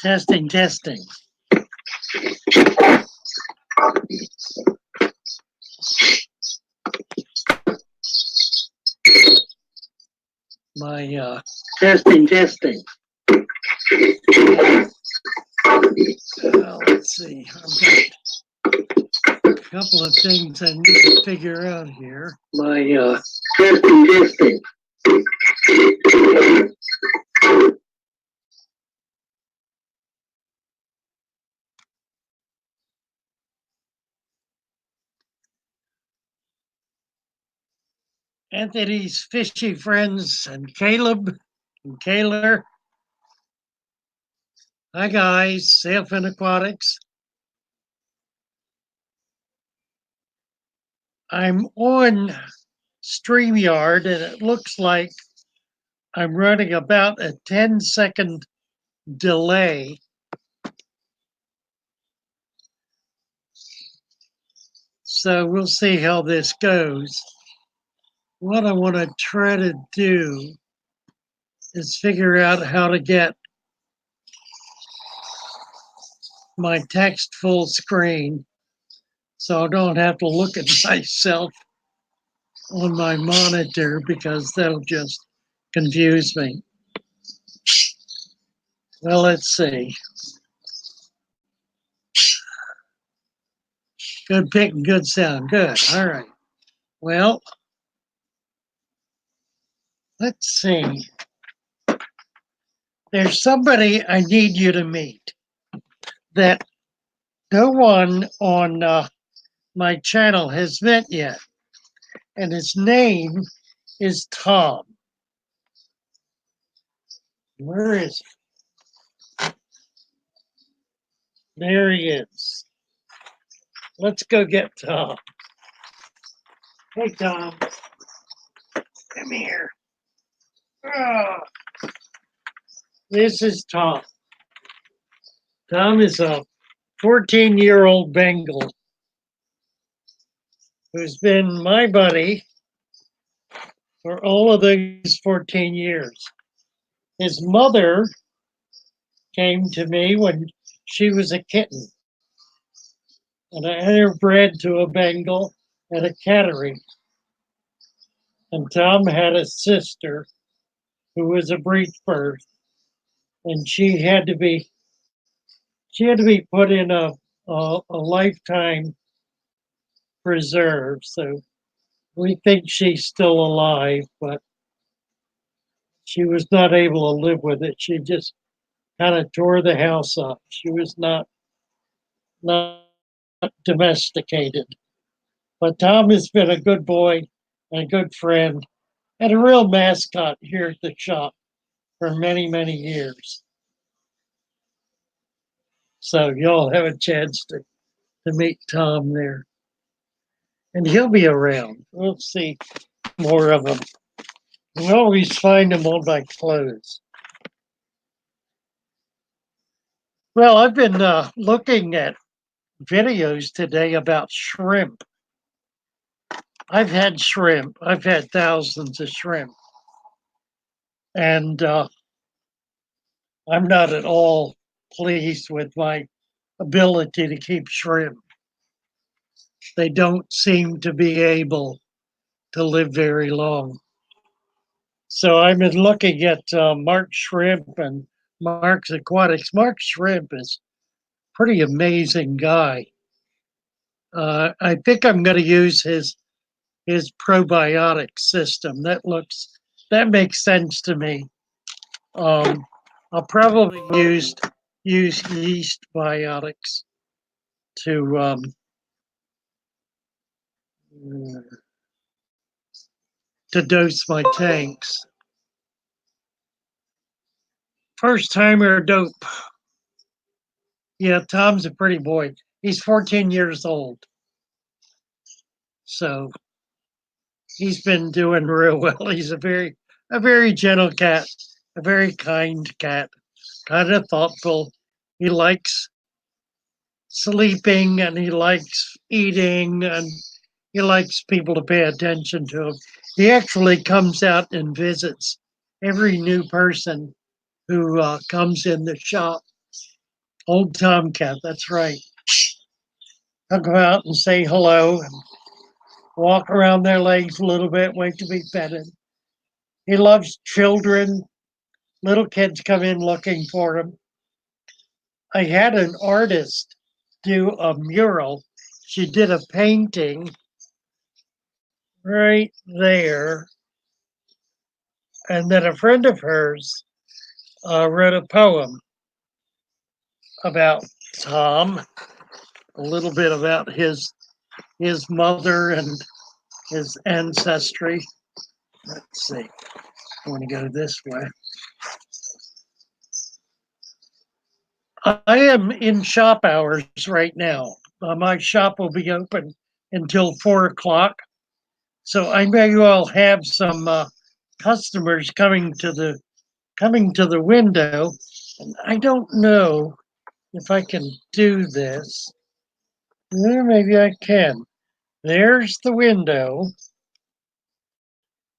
Testing, testing. My testing, testing. Let's see. I've got a couple of things I need to figure out here. My testing, testing. Anthony's fishy friends and Caleb and Kaylor. Hi guys, Sailfin Aquatics. I'm on StreamYard and it looks like I'm running about a 10-second delay. So we'll see how this goes. What I want to try to do is figure out how to get my text full screen so I don't have to look at myself on my monitor because that'll just confuse me. Well, let's see. Good pick and good sound. Good. All right. Well, let's see. There's somebody I need you to meet that no one on my channel has met yet. And his name is Tom. Where is he? There he is. Let's go get Tom. Hey, Tom. Come here. Oh, this is Tom. Tom is a 14-year-old Bengal who's been my buddy for all of these 14 years. His mother came to me when she was a kitten, and I had her bred to a Bengal at a cattery. And Tom had a sister who was a breech birth, and she had to be put in a lifetime preserve. So we think she's still alive, but she was not able to live with it. She just kind of tore the house up. She was not domesticated. But Tom has been a good boy and a good friend and a real mascot here at the shop for many, many years. So you'll have a chance to meet Tom there. And he'll be around. We'll see more of him. We always find him on my clothes. Well, I've been looking at videos today about shrimp. I've had shrimp. I've had thousands of shrimp. And I'm not at all pleased with my ability to keep shrimp. They don't seem to be able to live very long. So I've been looking at Mark Shrimp and Mark's Aquatics. Mark Shrimp is a pretty amazing guy. I think I'm going to use his probiotic system. That makes sense to me. I'll probably use yeast biotics to dose my tanks. First timer dope. Yeah, Tom's a pretty boy. He's 14 years old. So he's been doing real well. He's a very gentle cat, a very kind cat, kind of thoughtful. He likes sleeping and he likes eating and he likes people to pay attention to him. He actually comes out and visits every new person who comes in the shop. Old Tomcat, that's right. He'll go out and say hello and walk around their legs a little bit, wait to be petted. He loves children. Little kids come in looking for him. I had an artist do a mural. She did a painting right there. And then a friend of hers wrote a poem about Tom, a little bit about his mother and his ancestry. Let's see. I want to go this way. I am in shop hours right now. My shop will be open until 4 o'clock. So I may well have some customers coming to the window. And I don't know if I can do this. Maybe I can. There's the window.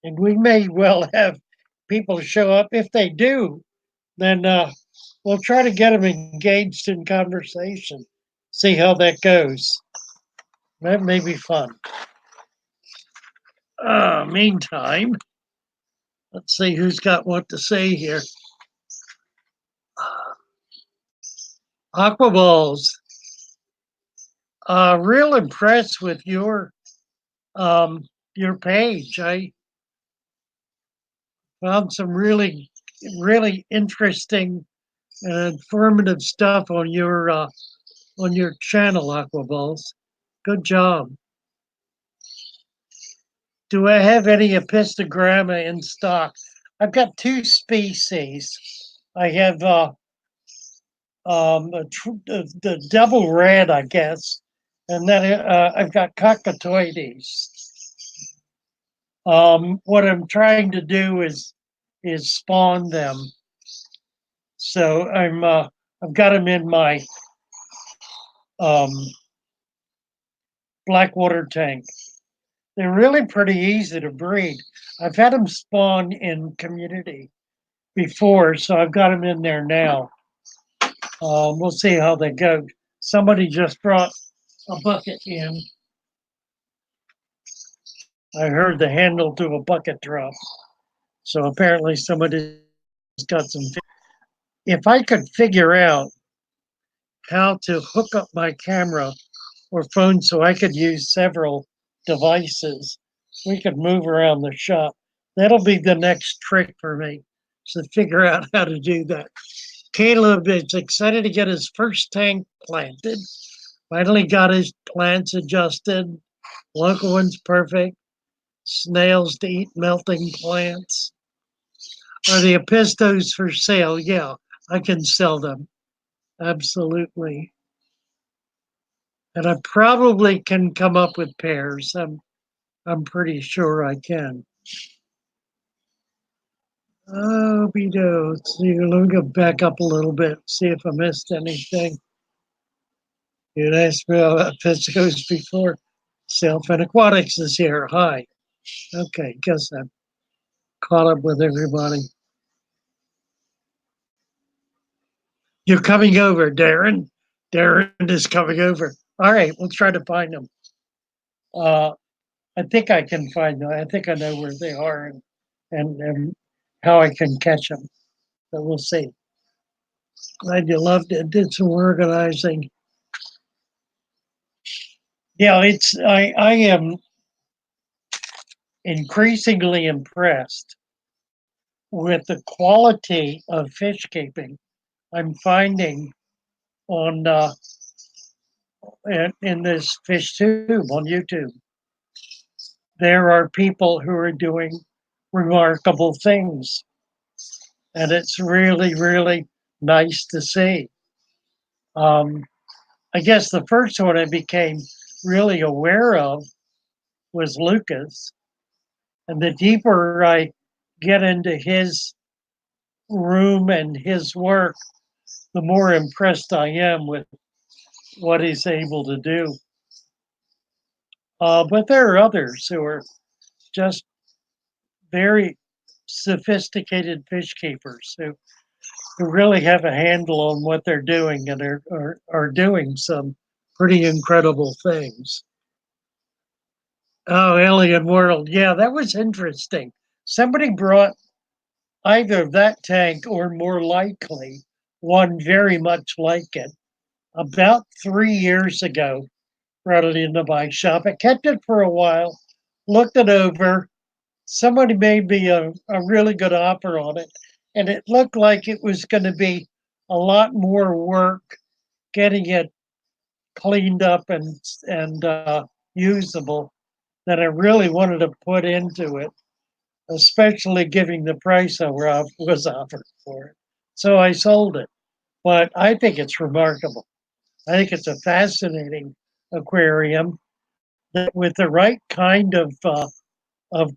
And we may well have people show up. If they do, then we'll try to get them engaged in conversation, see how that goes. That may be fun. Meantime, let's see who's got what to say here. Aquaballs, real impressed with your page. I found some really interesting and informative stuff on your channel, Aquaballs. Good job. Do I have any Apistogramma in stock? I've got two species. I have the double red, I guess, and then I've got Cockatoides. What I'm trying to do is spawn them. So I've got them in my um, blackwater tank. They're really pretty easy to breed. I've had them spawn in community before, so I've got them in there now. We'll see how they go. Somebody just brought a bucket in. I heard the handle to a bucket drop. So apparently somebody's got some. If I could figure out how to hook up my camera or phone so I could use several devices, we could move around the shop. That'll be the next trick for me, to figure out how to do that. Caleb is excited to get his first tank planted. Finally got his plants adjusted. Local one's perfect. Snails to eat melting plants. Are the Apistos for sale? Yeah, I can sell them. Absolutely. And I probably can come up with pairs. I'm pretty sure I can. Oh, Beto. See, let me go back up a little bit, see if I missed anything. You asked me about Piscos before. Sailfin Aquatics is here. Hi. Okay, guess I'm caught up with everybody. You're coming over, Darren. Darren is coming over. All right, we'll try to find them. I think I can find them. I think I know where they are and how I can catch them. So we'll see. Glad you loved it. Did some organizing. Yeah, I am increasingly impressed with the quality of fish keeping I'm finding on in this fish tube on YouTube. There are people who are doing remarkable things, and it's really nice to see. Um, I guess the first one I became really aware of was Lucas, and the deeper I get into his room and his work, the more impressed I am with what he's able to do. But there are others who are just very sophisticated fish keepers who who really have a handle on what they're doing and are doing some pretty incredible things. Oh, Alien World. Yeah, that was interesting. Somebody brought either that tank or more likely one very much like it about 3 years ago. Brought it into my shop. I kept it for a while, looked it over. Somebody made me a really good offer on it, and it looked like it was going to be a lot more work getting it cleaned up and usable than I really wanted to put into it, especially giving the price was offered for it. So I sold it. But I think it's remarkable. I think it's a fascinating aquarium that, with the right kind of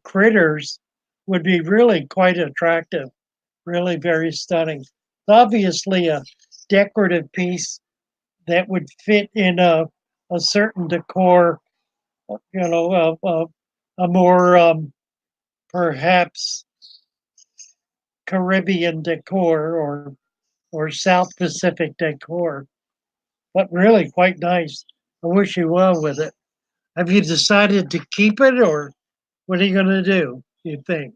critters, would be really quite attractive. Really very stunning. Obviously, a decorative piece that would fit in a certain decor, a more perhaps Caribbean decor or South Pacific decor, but really quite nice. I wish you well with it. Have you decided to keep it, or what are you going to do, you think?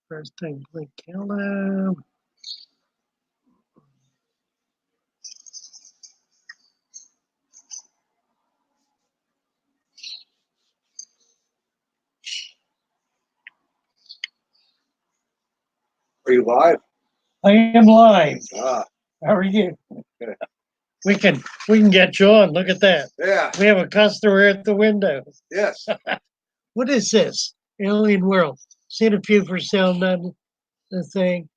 First thing, click hello. Are you live? I am live. Ah, How are you? We can we can get you on. Look at that. yeah, We have a customer at the window. yes. What is this? Alien World. Seen a few for sale, none the thing.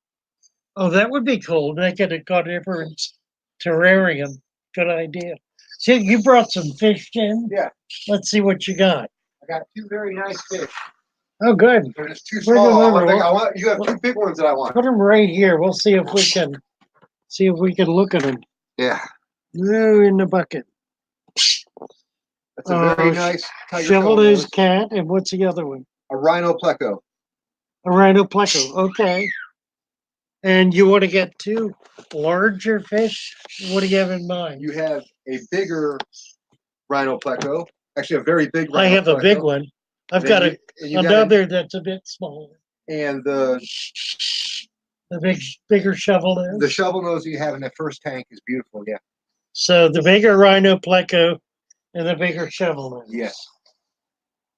Oh, that would be cool. Make it a carnivorous terrarium. Good idea. See, you brought some fish in. Yeah, Let's see what you got. I got two very nice fish. Oh, good. They're just too Bring them small. over. I want you have two big ones that I want. Put them right here. We'll see if we can look at them. Yeah, No, in the bucket. that's a very nice tiger Chevrolet's nose. cat, and what's the other one? A rhino pleco. A rhino pleco. Okay. And you want to get two larger fish? What do you have in mind? You have a bigger rhino pleco. Actually, a very big I rhino have a big pleco. one. I've And got then you got another that's a bit smaller. and The bigger shovel the is. shovel nose you have in the first tank is beautiful. Yeah. So the bigger rhino pleco and the bigger shovel is. Yes.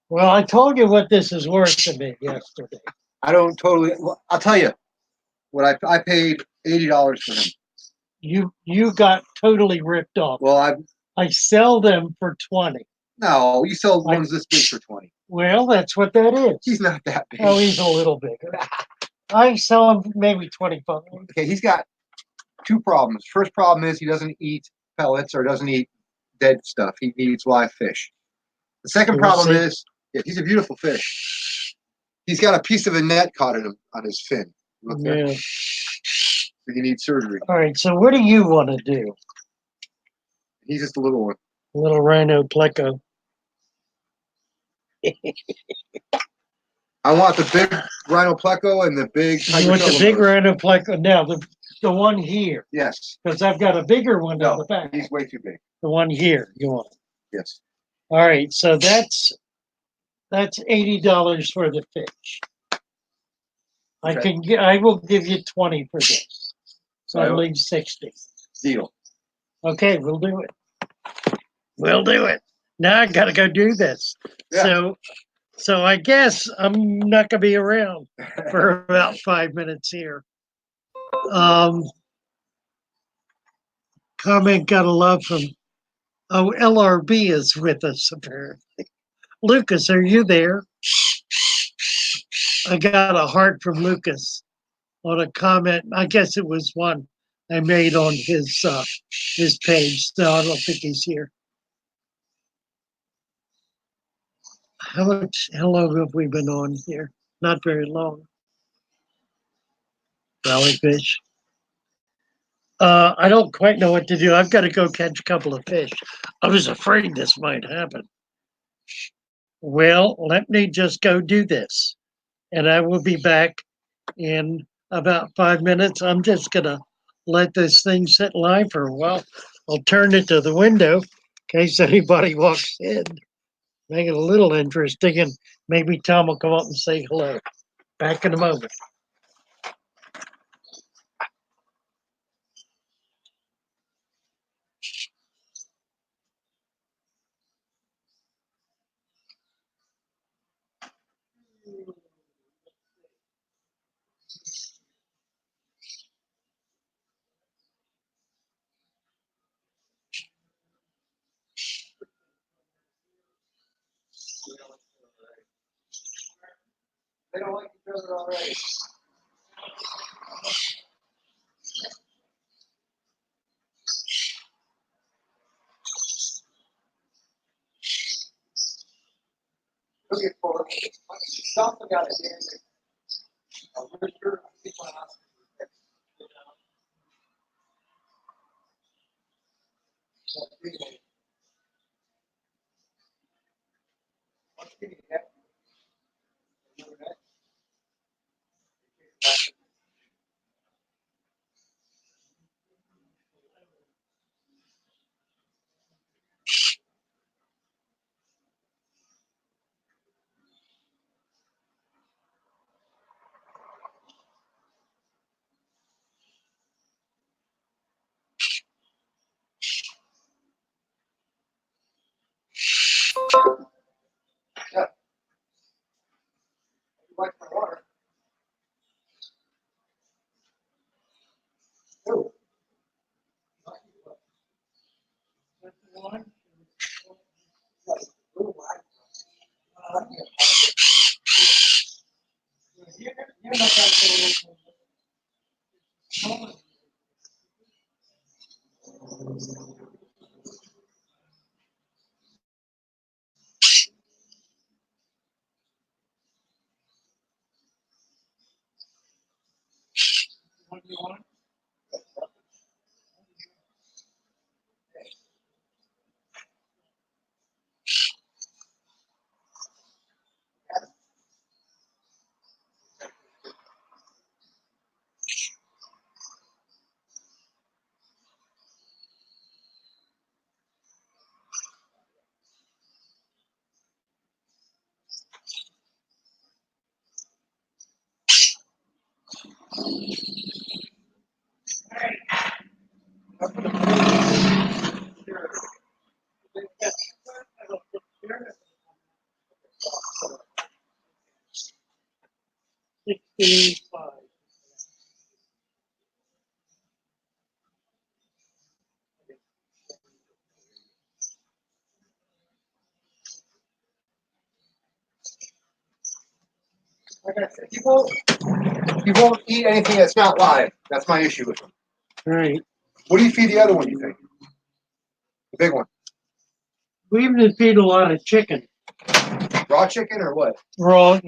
Well, I told you what this is worth to me yesterday. I don't totally. Well, I'll tell you what I paid $80 for him. You got totally ripped off. Well, I sell them for 20. no, you sell ones this big for 20. Well, that's what that is. He's not that big. Oh, he's a little bigger. I sell him maybe 25. Okay, he's got two problems. First problem is he doesn't eat pellets or doesn't eat dead stuff. He eats live fish. The second We'll problem see. is, yeah, he's a beautiful fish. He's got a piece of a net caught in him on his fin. Look there. Yeah. So he needs surgery. All right. So what do you want to do, He's just a little one. little rhino pleco? I want the big rhino pleco and the big You tiger want the shovel big nose. rhino pleco? Now the one here, Yes. because I've got a bigger one on No, the back. he's way too big. The one here you want. Yes. All right. So that's $80 for the fish. Okay. I will give you 20 for this. So I So- leave 60. Deal. Okay, we'll do it. We'll do it. Now I gotta go do this. Yeah. So I guess I'm not gonna be around for about 5 minutes here. Comment got a love from LRB is with us apparently. Lucas, are you there? I got a heart from Lucas on a comment. I guess it was one I made on his page. No, I don't think he's here. How long have we been on here? Not very long. Valley fish. I don't quite know what to do. I've got to go catch a couple of fish. I was afraid this might happen. Well, let me just go do this. and I will be back in about 5 minutes. I'm just gonna let this thing sit live for a while. I'll turn it to the window in case anybody walks in. Make it a little interesting, and maybe Tom will come up and say hello. Back in a moment. They don't like each other already. Looking for something out of here. We're sure people ask. Yeah. You like my water? Oh. What do you want? Like I said, you won't eat anything that's not live. That's my issue with them. Right. What do you feed the other one, you think? The big one. We even feed a lot of chicken. Raw chicken or what? Raw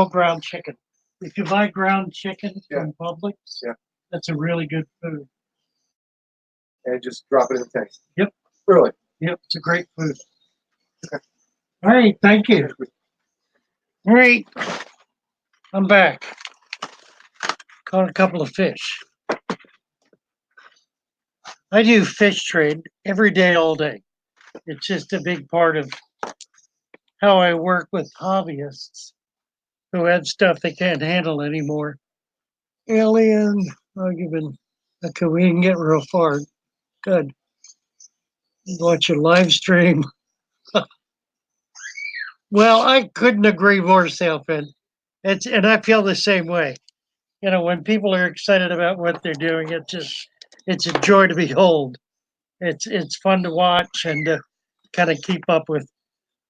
ground chicken. If you buy ground chicken Yeah. from Publix, Yeah. that's a really good food. And just drop it in the tank. Yep. Really? Yep, it's a great food. Okay. All right, thank you. All right, I'm back. Caught a couple of fish. I do fish trade every day, all day. It's just a big part of how I work with hobbyists who have stuff they can't handle anymore. Alien, I'll give him. Okay, we didn't get real far. Good. Watch a live stream. Well, I couldn't agree more, Selfin. And I feel the same way. You know, when people are excited about what they're doing, it's a joy to behold. It's fun to watch and to kind of keep up with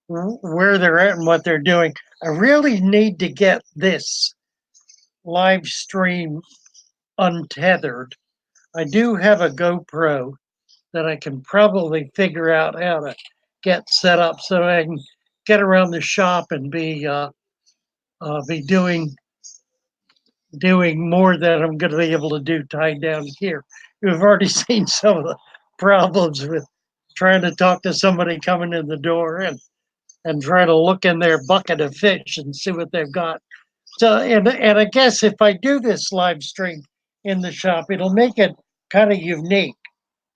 where they're at and what they're doing. I really need to get this live stream untethered. I do have a GoPro that I can probably figure out how to get set up so I can get around the shop and be doing more than I'm going to be able to do tied down here. We've already seen some of the problems with trying to talk to somebody coming in the door and try to look in their bucket of fish and see what they've got So, and I guess if I do this live stream in the shop, it'll make it kind of unique.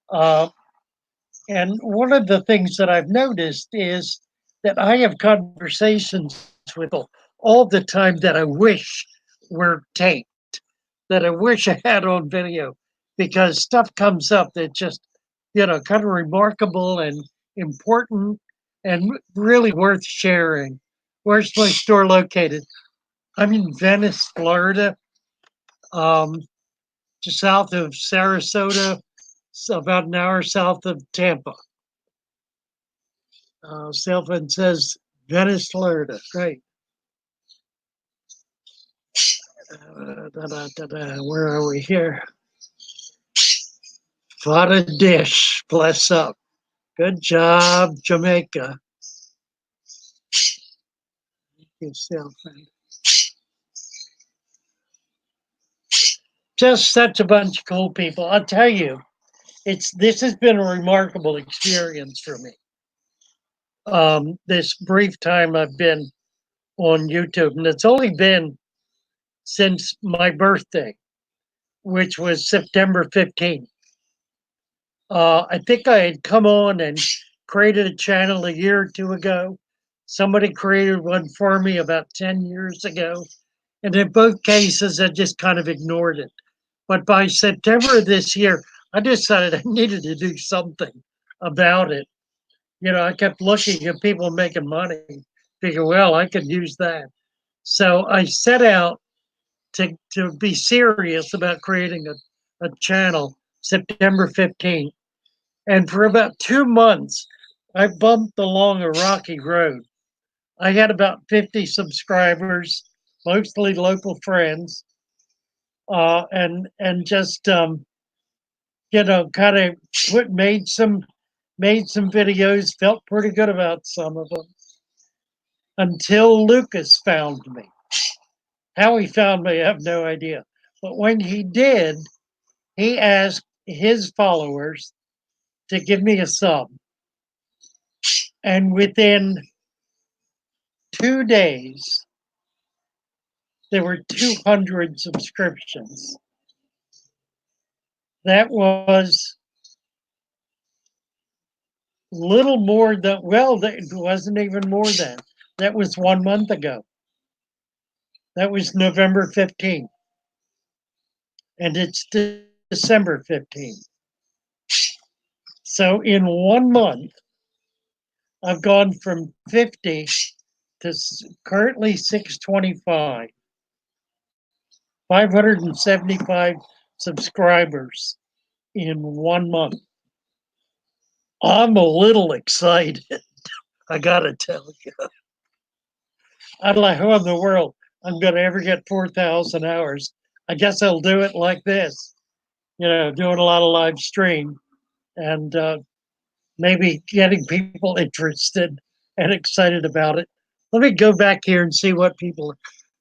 Uh, and one of the things that I've noticed is that I have conversations with all the time that I wish were taped, that I wish I had on video, because stuff comes up that just, kind of remarkable and important and really worth sharing. Where's my store located? I'm in Venice, Florida, um, just south of Sarasota, so about an hour south of Tampa. Cell phone says Venice, Florida. Great. Where are we here? Fada dish. Bless up. Good job, Jamaica. Your cell phone. Just such a bunch of cool people. I'll tell you, this has been a remarkable experience for me. This brief time I've been on YouTube, and it's only been since my birthday, which was September 15th. I think I had come on and created a channel a year or two ago. Somebody created one for me about 10 years ago. And in both cases, I just kind of ignored it. But by September of this year, I decided I needed to do something about it. I kept looking at people making money, figure, well, I could use that. So I set out to be serious about creating a channel September 15th. And for about 2 months, I bumped along a rocky road. I had about 50 subscribers, mostly local friends, and just kind of made some videos. Felt pretty good about some of them until Lucas found me. How he found me, I have no idea. But when he did, he asked his followers to give me a sub. And within 2 days, there were 200 subscriptions. That was little more than, well, it wasn't even more than. That was 1 month ago. That was November 15th. And it's December 15th. So in 1 month, I've gone from 50 to currently 625. 575 subscribers in 1 month. I'm a little excited. I gotta tell you. I don't know how in the world I'm gonna ever get 4,000 hours. I guess I'll do it like this, doing a lot of live stream and maybe getting people interested and excited about it. Let me go back here and see what people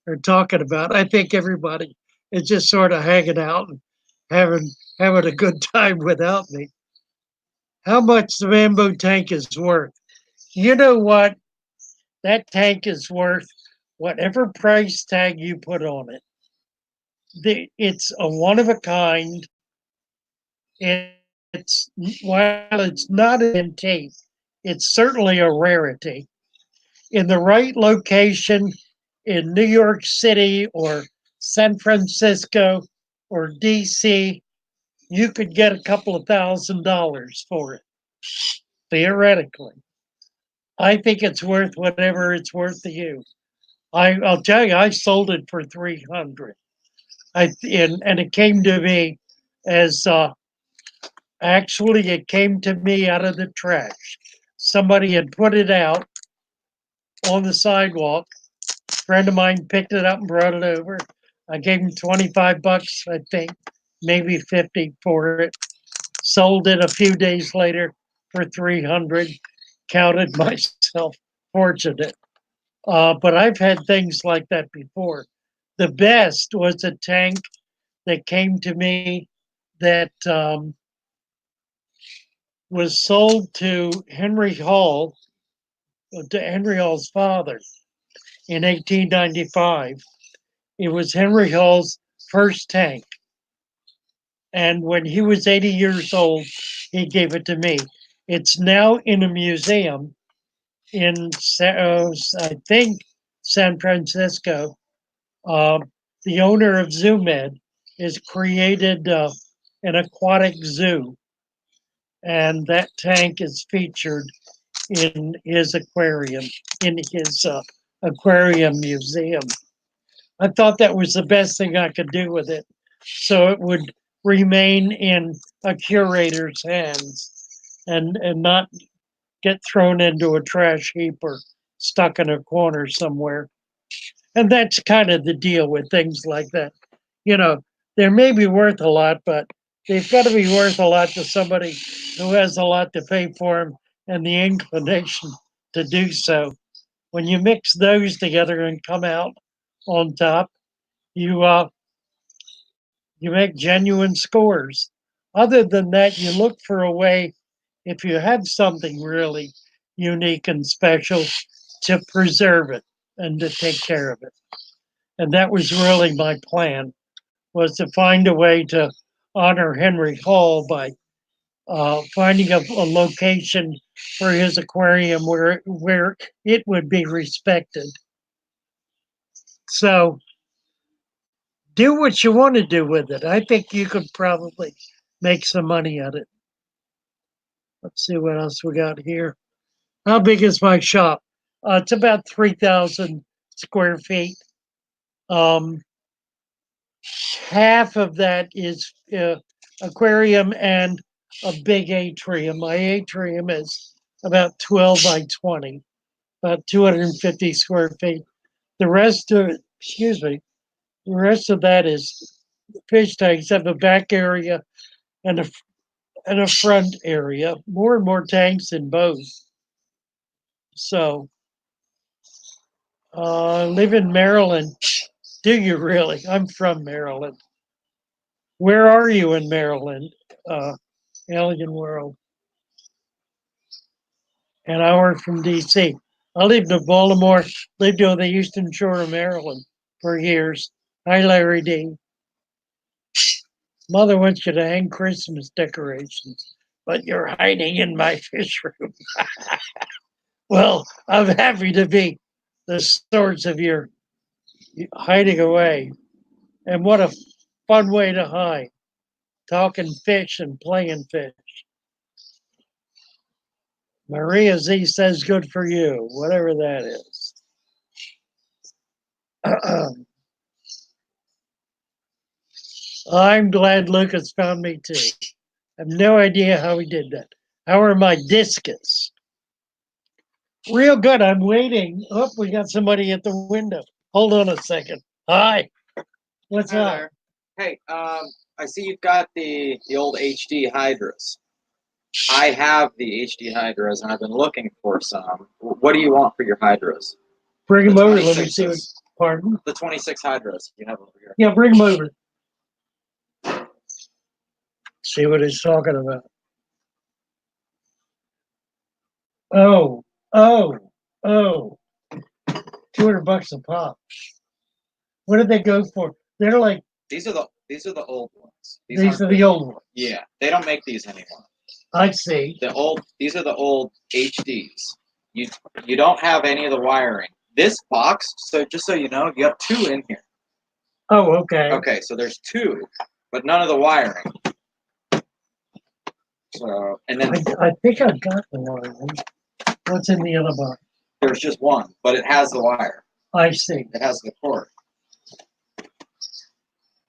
are talking about. I think everybody is just sort of hanging out and having a good time without me. How much the Rambo tank is worth? You know what? That tank is worth whatever price tag you put on it. It's a one of a kind. It's while it's not an antique, it's certainly a rarity. In the right location in New York City or San Francisco or DC, you could get a couple of $1,000s for it, theoretically. I think it's worth whatever it's worth to you. I'll tell you, I sold it for 300. And it came to me as actually it came to me out of the trash. Somebody had put it out on the sidewalk. A friend of mine picked it up and brought it over. I gave him 25 bucks, I think, maybe 50 for it. Sold it a few days later for 300. Counted myself fortunate. But I've had things like that before. The best was a tank that came to me that was sold to Henry Hall, to Henry Hall's father in 1895. It was Henry Hall's first tank. And when he was 80 years old, he gave it to me. It's now in a museum in, I think, San Francisco. The owner of ZooMed has created an aquatic zoo, and that tank is featured in his aquarium, in his aquarium museum. I thought that was the best thing I could do with it, so it would remain in a curator's hands and not get thrown into a trash heap or stuck in a corner somewhere. And that's kind of the deal with things like that. You know, they may be worth a lot, but they've got to be worth a lot to somebody who has a lot to pay for them and the inclination to do so. When you mix those together and come out on top, you you make genuine scores. Other than that, you look for a way, if you have something really unique and special, to preserve it and to take care of it. And that was really my plan, was to find a way to honor Henry Hall by finding a location for his aquarium where it would be respected. So do what you want to do with it. I think you could probably make some money at it. Let's see what else we got here. How big is my shop? It's about 3,000 square feet. Um, Half of that is aquarium and a big atrium. My atrium is about 12 by 20, about 250 square feet. The rest of it, excuse me, the rest of that is fish tanks. Have a back area and a front area. More and more tanks in both. So, live in Maryland. Do you really? I'm from Maryland. Where are you in Maryland? Alien World. An hour from DC. I lived in Baltimore, lived on the Eastern Shore of Maryland for years. Hi, Larry D. Mother wants you to hang Christmas decorations, but you're hiding in my fish room. Well, I'm happy to be the source of your hiding away. And what a fun way to hide, talking fish and playing fish. Maria Z says, good for you, whatever that is. I'm glad Lucas found me too. I have no idea how he did that. How are my discus? Real good. I'm waiting. Oh, we got somebody at the window. Hold on a second. Hi. What's Hi up? there. Hey, I see you've got the old HD Hydras. I have the HD Hydras, and I've been looking for some. What do you want for your Hydras? Bring him The over. Let me see. 26s. Pardon? The 26 Hydras you have over here. Yeah, bring him over. See what he's talking about. Oh, oh, oh. $200 a pop. What did they go for? They're like, These are the old ones. these aren't are the old ones. Yeah, they don't make these anymore. I see. These are the old HDs. You don't have any of the wiring. This box, so just so you know, you have two in here. Oh, okay. Okay, so there's two, but none of the wiring. So, and then I think I've got the one. What's in the other box? there's just one, but it has the wire. I see. It has the cord.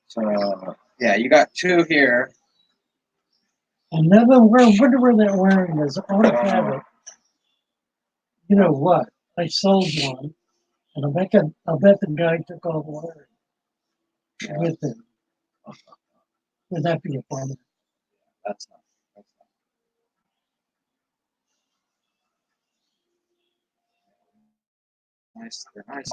So, yeah, you got two here. Another word. I wonder where that wiring is. I want to have it. You know what? I sold one, and I bet the guy took all the wiring with him. Would that be a problem? That's not. Nice. They're nice.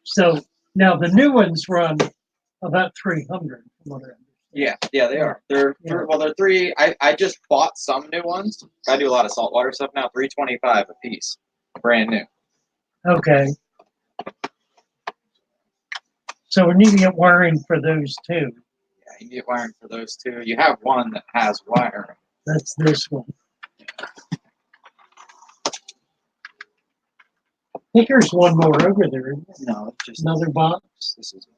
So now the new ones run about 300. From what I understand. Yeah, they are. They're three. I just bought some new ones. I do a lot of saltwater stuff now. $325 a piece, brand new. Okay. So we need to get wiring for those too. Yeah, you get wiring for those two. You have one that has wiring. That's this one. I think there's one more over there. Isn't there? No, it's just Another box. this is.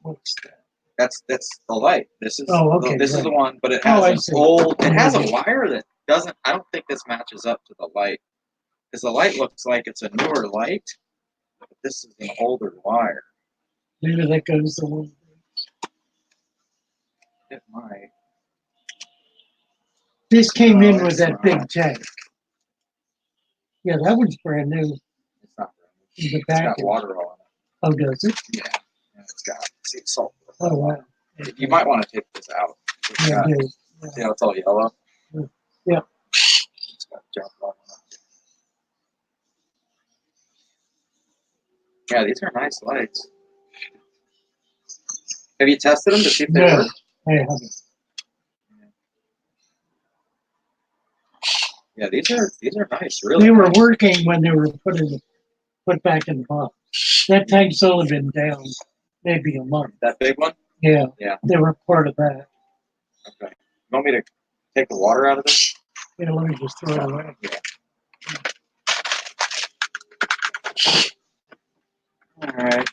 What's that? That's the light. This is Oh, okay, this is right. the one, but it Oh, has I an see. old. It has a Mhm. wire that doesn't. I don't think this matches up to the light, because the light looks like it's a newer light, but this is an older wire. Maybe that goes the one. It might. This came No, in with it's that not. big tank. Yeah, that one's brand new. It's not. In the It's got package. water on it. Oh, does it? Yeah, and it's got sea salt. Oh, wow. You might want to take this out. It's Yeah, got, I do. see how it's all yellow? Yeah. It's got junk on it. Yeah, these are nice lights. Have you tested them to see if they No. work? I haven't. Yeah, these are nice. Really. They were nice. working when they were put back in the box. That tank's only been down maybe a month. That big one? Yeah. Yeah. They were part of that. Okay. You want me to take the water out of this? You know, let me just throw it away. Yeah. All right.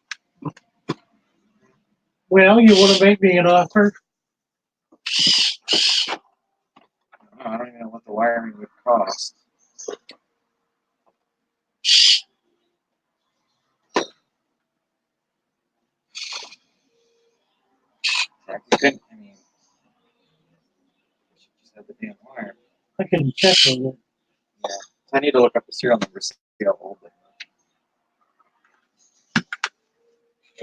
Well, you want to make me an offer? I don't even know what the wiring would cost. Yeah, you couldn't, I mean, you just have the damn wire. I can check with it. Yeah. I need to look up the serial number to see how old they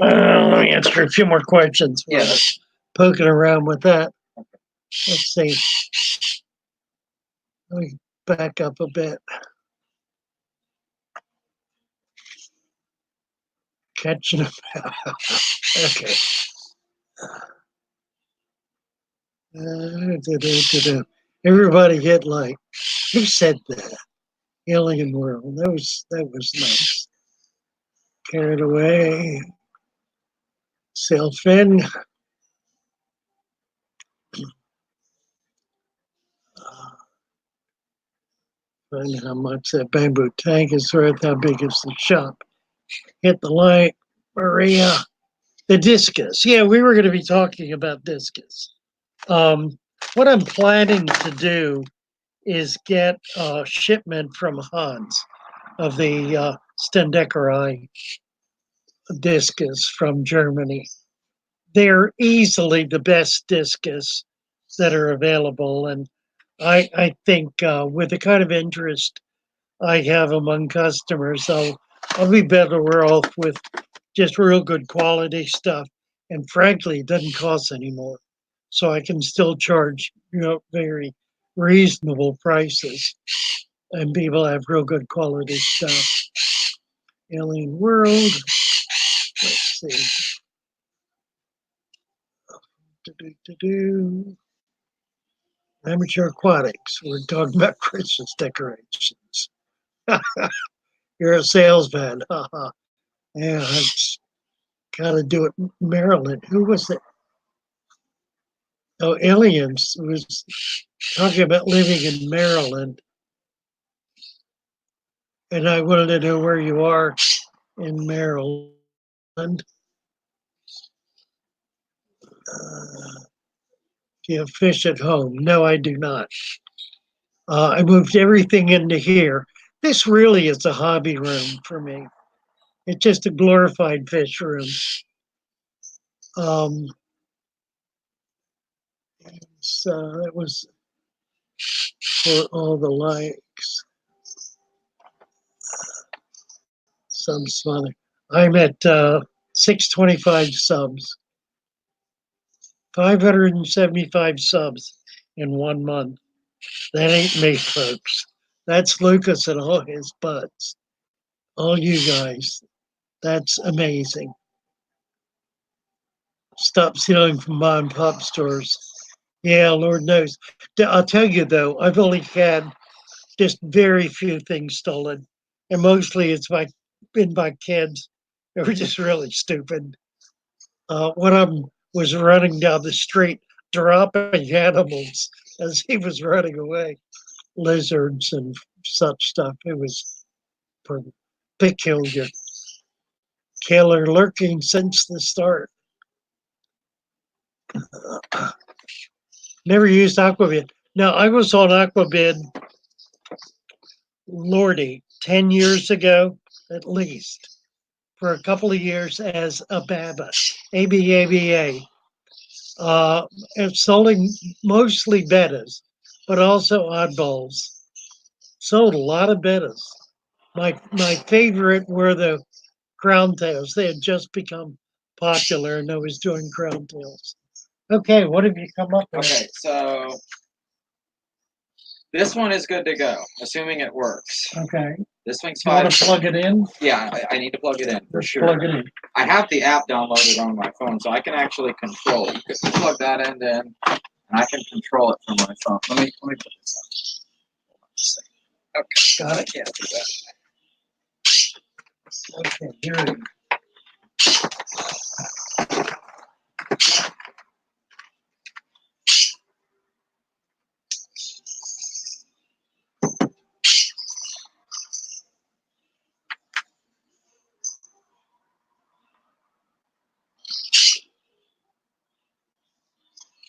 are. Let me answer a few more questions. Yeah, while I'm poking around with that. Let's see. Let me back up a bit. Catching them. Okay. Everybody hit like, who said that? Alien World. That was nice. Carried away. Sailfin. Find how much that bamboo tank is worth. How big is the shop? Hit the light. Maria. The discus. Yeah, we were going to be talking about discus. What I'm planning to do is get a shipment from Hans of the Stendekeri discus from Germany. They're easily the best discus that are available, and I think with the kind of interest I have among customers, I'll be better off with just real good quality stuff, and frankly, it doesn't cost anymore, so I can still charge very reasonable prices, and people have real good quality stuff. Alien World. Let's see. Amateur Aquatics. We're talking about Christmas decorations. You're a salesman. Yeah, I got to do it. Maryland. Who was it? Oh, Aliens was talking about living in Maryland. And I wanted to know where you are in Maryland. Do you have fish at home? No, I do not. I moved everything into here. This really is a hobby room for me. It's just a glorified fish room. So that was for all the likes. Some smother. I'm at 625 subs. 575 subs in 1 month. That ain't me, folks. That's Lucas and all his buds. All you guys. That's amazing. Stop stealing from mom and pop stores. Yeah, Lord knows. I'll tell you though, I've only had just very few things stolen. and mostly it's been my kids. They were just really stupid. One of them was running down the street, dropping animals as he was running away, lizards and such stuff. It was peculiar. Killer lurking since the start. Never used Aquabid. Now, I was on Aquabid, Lordy, 10 years ago at least, for a couple of years as a BABA, ABABA. And selling mostly bettas, but also oddballs. Sold a lot of bettas. My favorite were the crown tails. They had just become popular and I was doing crown tails. Okay, what have you come up with? Okay, so this one is good to go, assuming it works. Okay. This thing's You want five. to plug it in? Yeah, I need to plug it in for sure. Plug it in. I have the app downloaded on my phone, so I can actually control it. You can plug that end in, and I can control it from my phone. Let me put this on. Okay, Got it. Can't do that. Okay, here it is.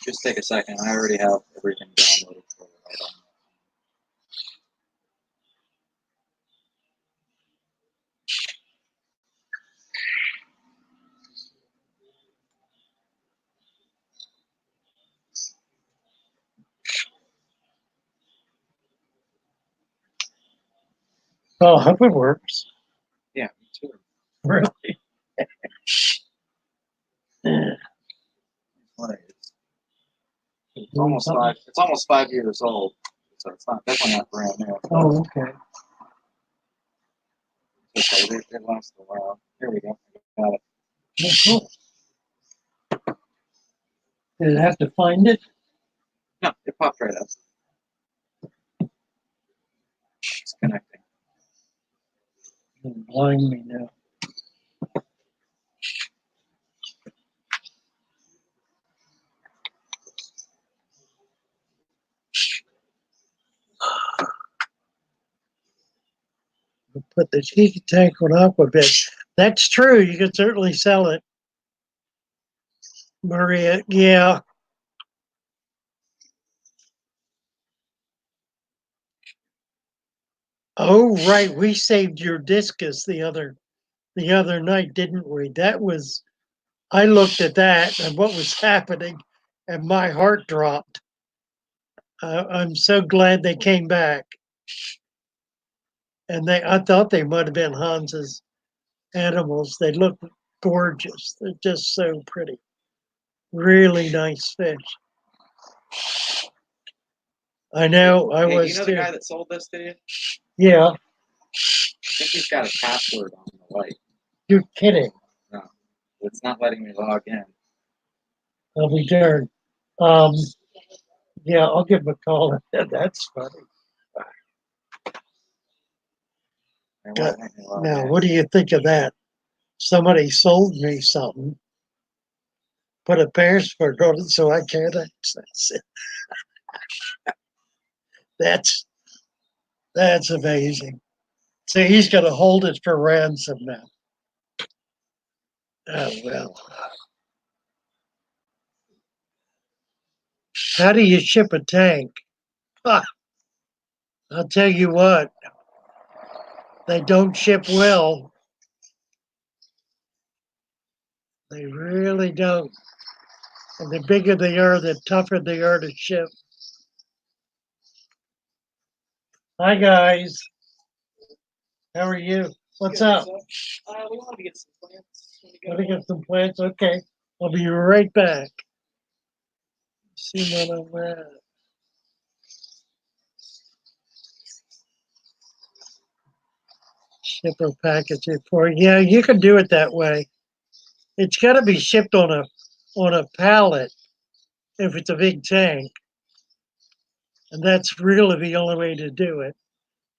Just take a second. I already have everything downloaded for it. Right on. Oh, I hope it works. Yeah, me too. Really? It's almost 5. It's almost 5 years old, so it's not definitely not brand new. Oh, okay. It's okay. It lasts a while. Here we go. Got it. Oh, cool. Did it have to find it? No, it popped right up. It's connecting. You're blind me now. Put the heat tank on Aquabit. That's true. You can certainly sell it. Maria, yeah. Oh, right. We saved your discus the other night, didn't we? That was, I looked at that and what was happening, and my heart dropped. I'm so glad they came back. And I thought they might have been Hans's animals. They look gorgeous. They're just so pretty. Really nice fish. I know. I Hey, was do you know too. the guy that sold this to you? Yeah, I think he's got a password on the light. you're kidding. No, it's not letting me log in. I'll be darned. Yeah, I'll give him a call. That's funny. It Got- won't let me log Now, in. what do you think of that? Somebody sold me something, put a password on it so I can't access it. That's amazing. So he's going to hold it for ransom now. Oh, well. How do you ship a tank? Ah, I'll tell you what, they don't ship well. They really don't. And the bigger they are, the tougher they are to ship. Hi, guys. How are you? What's up? We wanted to get some plants. Want to get some plants? Okay. I'll be right back. See what I'm at. Ship or package it for you. Yeah, you can do it that way. It's got to be shipped on a pallet if it's a big tank, and that's really the only way to do it.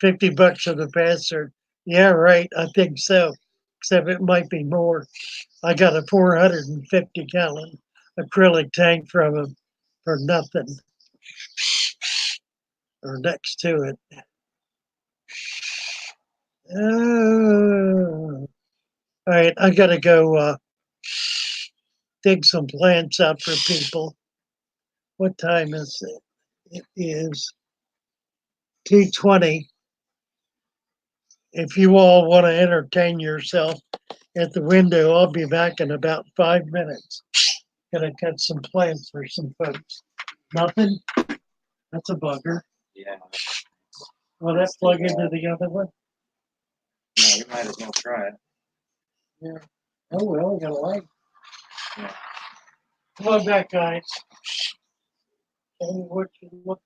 $50 for the bastard. Yeah, right. I think so. Except it might be more. I got a 450-gallon acrylic tank from him for nothing or next to it. All right, I gotta go dig some plants out for people. What time is it? It is 2:20. If you all want to entertain yourself at the window, I'll be back in about 5 minutes. Gonna cut some plants for some folks. Nothing? That's a bugger. Yeah. Will that plug into the other one? Yeah, we might as well try it. Yeah. Oh, well, we got a light. Yeah. Come on back, guys. Tell me what you look.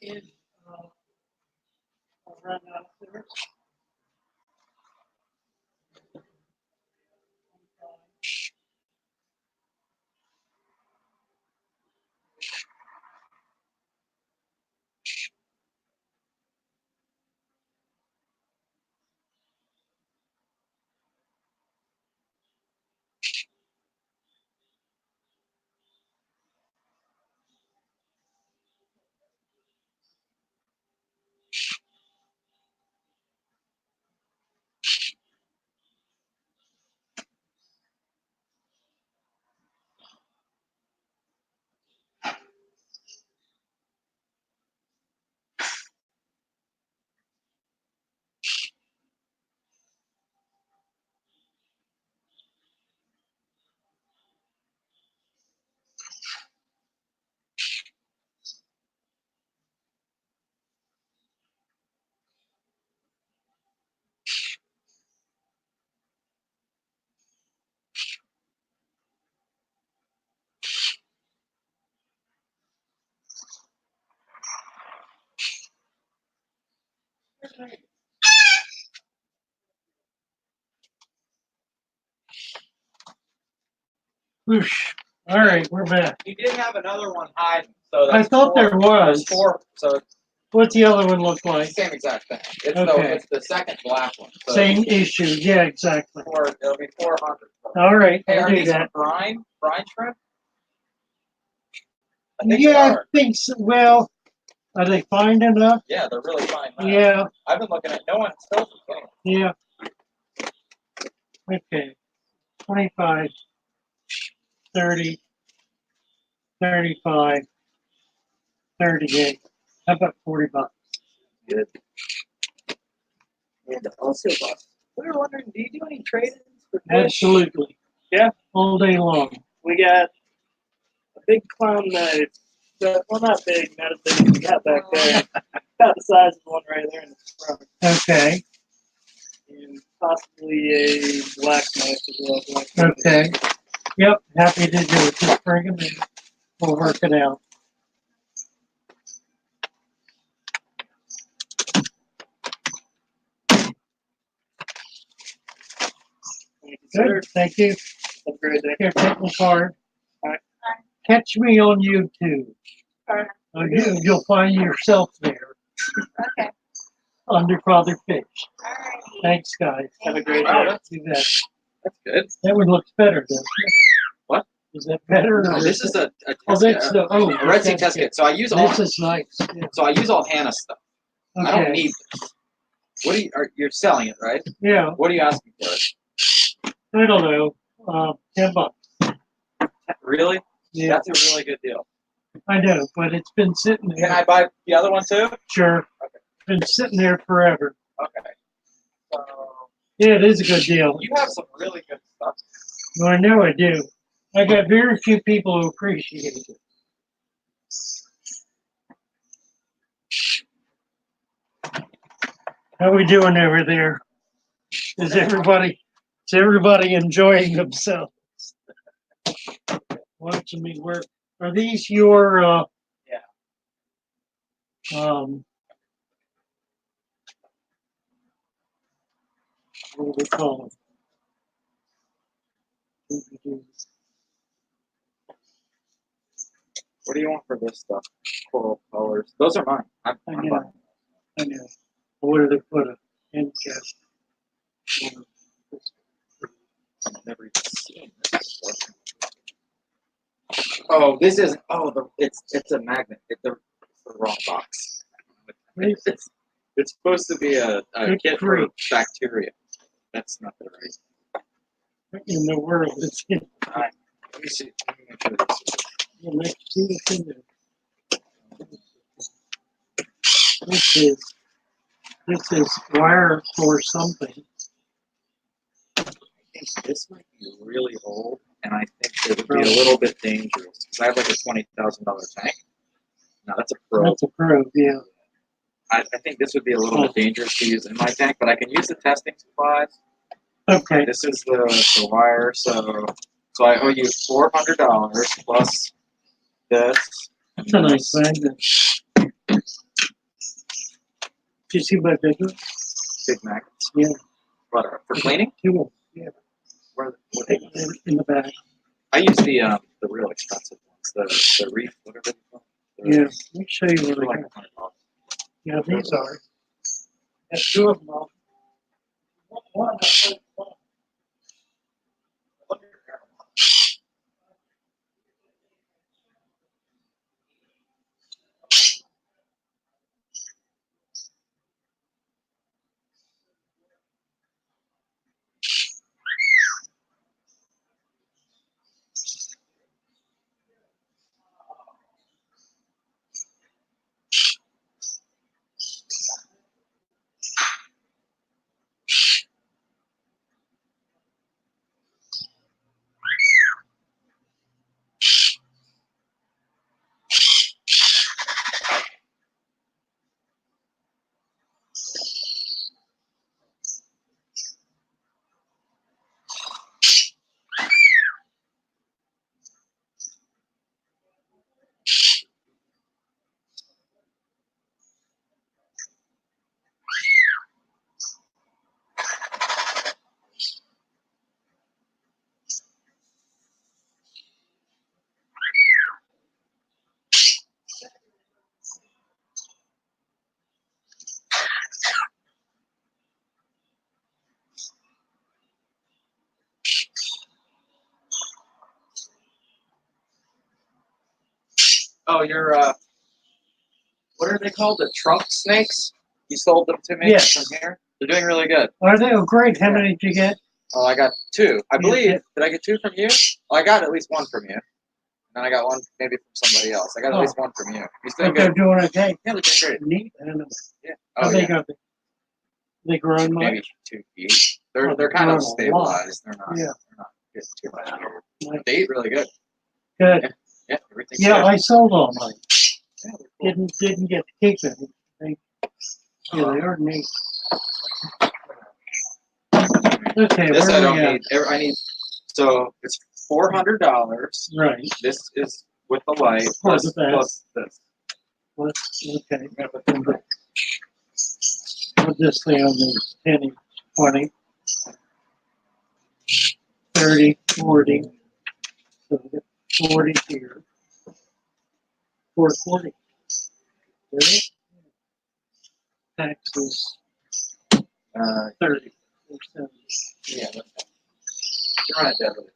is, I'll run out there. Whoosh. All right, we're back. You did have another one hiding, so I that's thought four, there was. there's four, so it's What's the other one look the like? same exact thing. It's Okay. it's the second black one. So Same issue. Yeah, exactly. it'll be 400. All right, Hey, I'll are do these that. brine shrimp? I think Yeah, they I are. think so. Well, are they fine enough? Yeah, they're really fine. Now. Yeah, I've been looking at no one sells them. Anyway. yeah. Okay. 25, 30, 35, 38. How about $40? Good. And also, boss, we were wondering, do you do any trade-ins for fish? Absolutely. Yeah. All day long. We got a big clown knife. Well, not big, not as big as we got back there. About the size of the one right there in the front. Okay. And possibly a black knife as well. Black knife. Okay. Yep. Happy to do it. Just bring them in. We'll work it out. Thank you, sir. Good. Thank you. Have a great day. Here, take my card. Alright. Catch me on YouTube. Alright. You'll find yourself there. Okay. Under Father Fish. Alright. Thanks, guys. Have a great Wow, day. that's, Do that. that's good. That one looks better, doesn't it? What? Is that better? No, or this is a Oh, test that's kit. the A Red Sea test kit. So I use all. This is nice. Yeah. So I use all Hannah stuff. I don't Okay. need this. What do you're selling it, right? Yeah. What are you asking for it? I don't know. $10. Really? Yeah. That's a really good deal. I know, but it's been sitting there. Can I buy the other one too? Sure. Okay. Been sitting there forever. Okay. So Yeah, it is a good deal. you have some really good stuff. Well, I know I do. I got very few people who appreciate it. How we doing over there? Is everybody enjoying themselves? Watching me work. Are these your what do we call them? What do you want for this stuff? Coral colors. Those are mine. I'm I buying. know. I know. What do they put a end cast? I've never even seen this before. Oh, this is it's a magnet. It's the wrong box. It's supposed to be a Good kit for grief. bacteria. That's not the right. What in the world is it? Let me see. Let me make sure this is. The next two in there. This is wire for something. I think this might be really old, and I think it would be a little bit dangerous because I have like a $20,000 tank. No, that's a pro. That's a probe, yeah. I think this would be a little bit dangerous to use in my tank, but I can use the testing supplies. Okay. This is the wire, so I owe you $400 plus this. That's a nice magnet. you see my big one? Big magnets. Yeah. What, for cleaning? Two of them, yeah, What they- in the back. I use the real expensive ones, the reef, whatever they call it. Yeah, let me show you They're what I like got. $100. Yeah, these are. There's two of them. One. Oh, your what are they called? The trunk snakes? You sold them to me Yes. from here. They're doing really good. Are they? Oh, great. How many did you get? Oh, I got two. I Yeah. believe. Did I get two from you? Oh, I got at least one from you. And I got one maybe from somebody else. I got at Oh. least one from you. You still But they're good? doing okay. Yeah, they're doing great. Neat animals. Yeah. How Oh, big yeah. are they? They growing much? Maybe 2 feet. They're Oh, they're kind of growing a lot. stabilized. They're not. Yeah. They're not getting too much. Bigger. Nice. They eat really good. Good. Yeah, everything's Yeah, good. I sold all mine. Yeah, they're cool. Didn't get to keep any. Yeah, they are neat. Okay, This where I are don't we at? need. I need. So it's $400. Right. This is with the light For plus, the best. plus this. Okay. I'll just say on these 10, 20, 30, 40. So we got 40 here. 440. Really? Taxes, 30. Yeah. You're right, Definitely.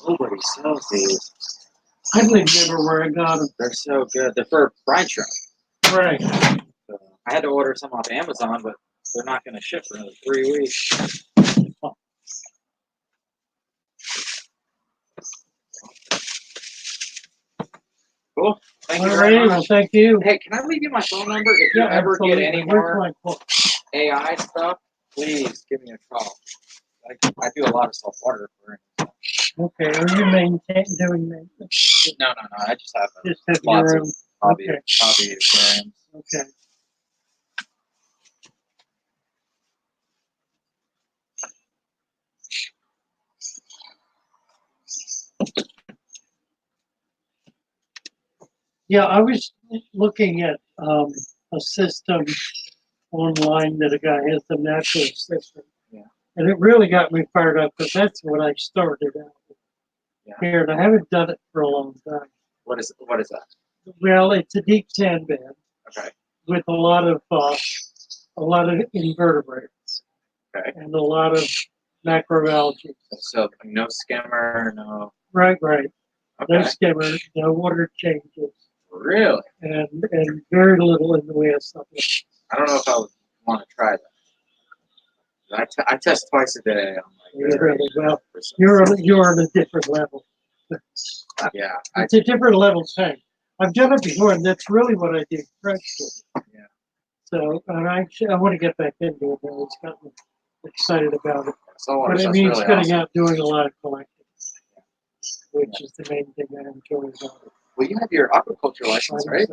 Nobody sells these. I don't remember where I got them. They're so good. They're for brine shrimp. Right. So I had to order some off Amazon, but they're not going to ship for another 3 weeks. Cool. Thank you All very right. Well, much. thank you. Hey, can I leave you my phone number? If you ever get absolutely. any Where's more my phone? AI stuff, please give me a call. I do a lot of saltwater for Okay. Are you doing maintenance? No. I just have Just have lots your of own. hobby Okay. aquariums. Okay. Yeah, I was looking at a system online that a guy has, the natural system. Yeah. And it really got me fired up because that's what I started out with. Yeah. Here, and I haven't done it for a long time. What is that? Well, it's a deep sand bed Okay. with a lot of invertebrates Okay. and a lot of macroalgae. So no skimmer, no. Right. No Okay. skimmer, no water changes, Really? and very little in the way of supplements. I don't know if I would want to try that. I test twice a day. Really well. 100%. You're on a different level. Yeah. It's a different level tank. I've done it before, and that's really what I did fresh with. Yeah. So, and I want to get back into it. I was gotten excited about it. So But it that's means really getting awesome. out doing a lot of collecting, which is the main thing I enjoy about it. Well, you have your aquaculture license, right?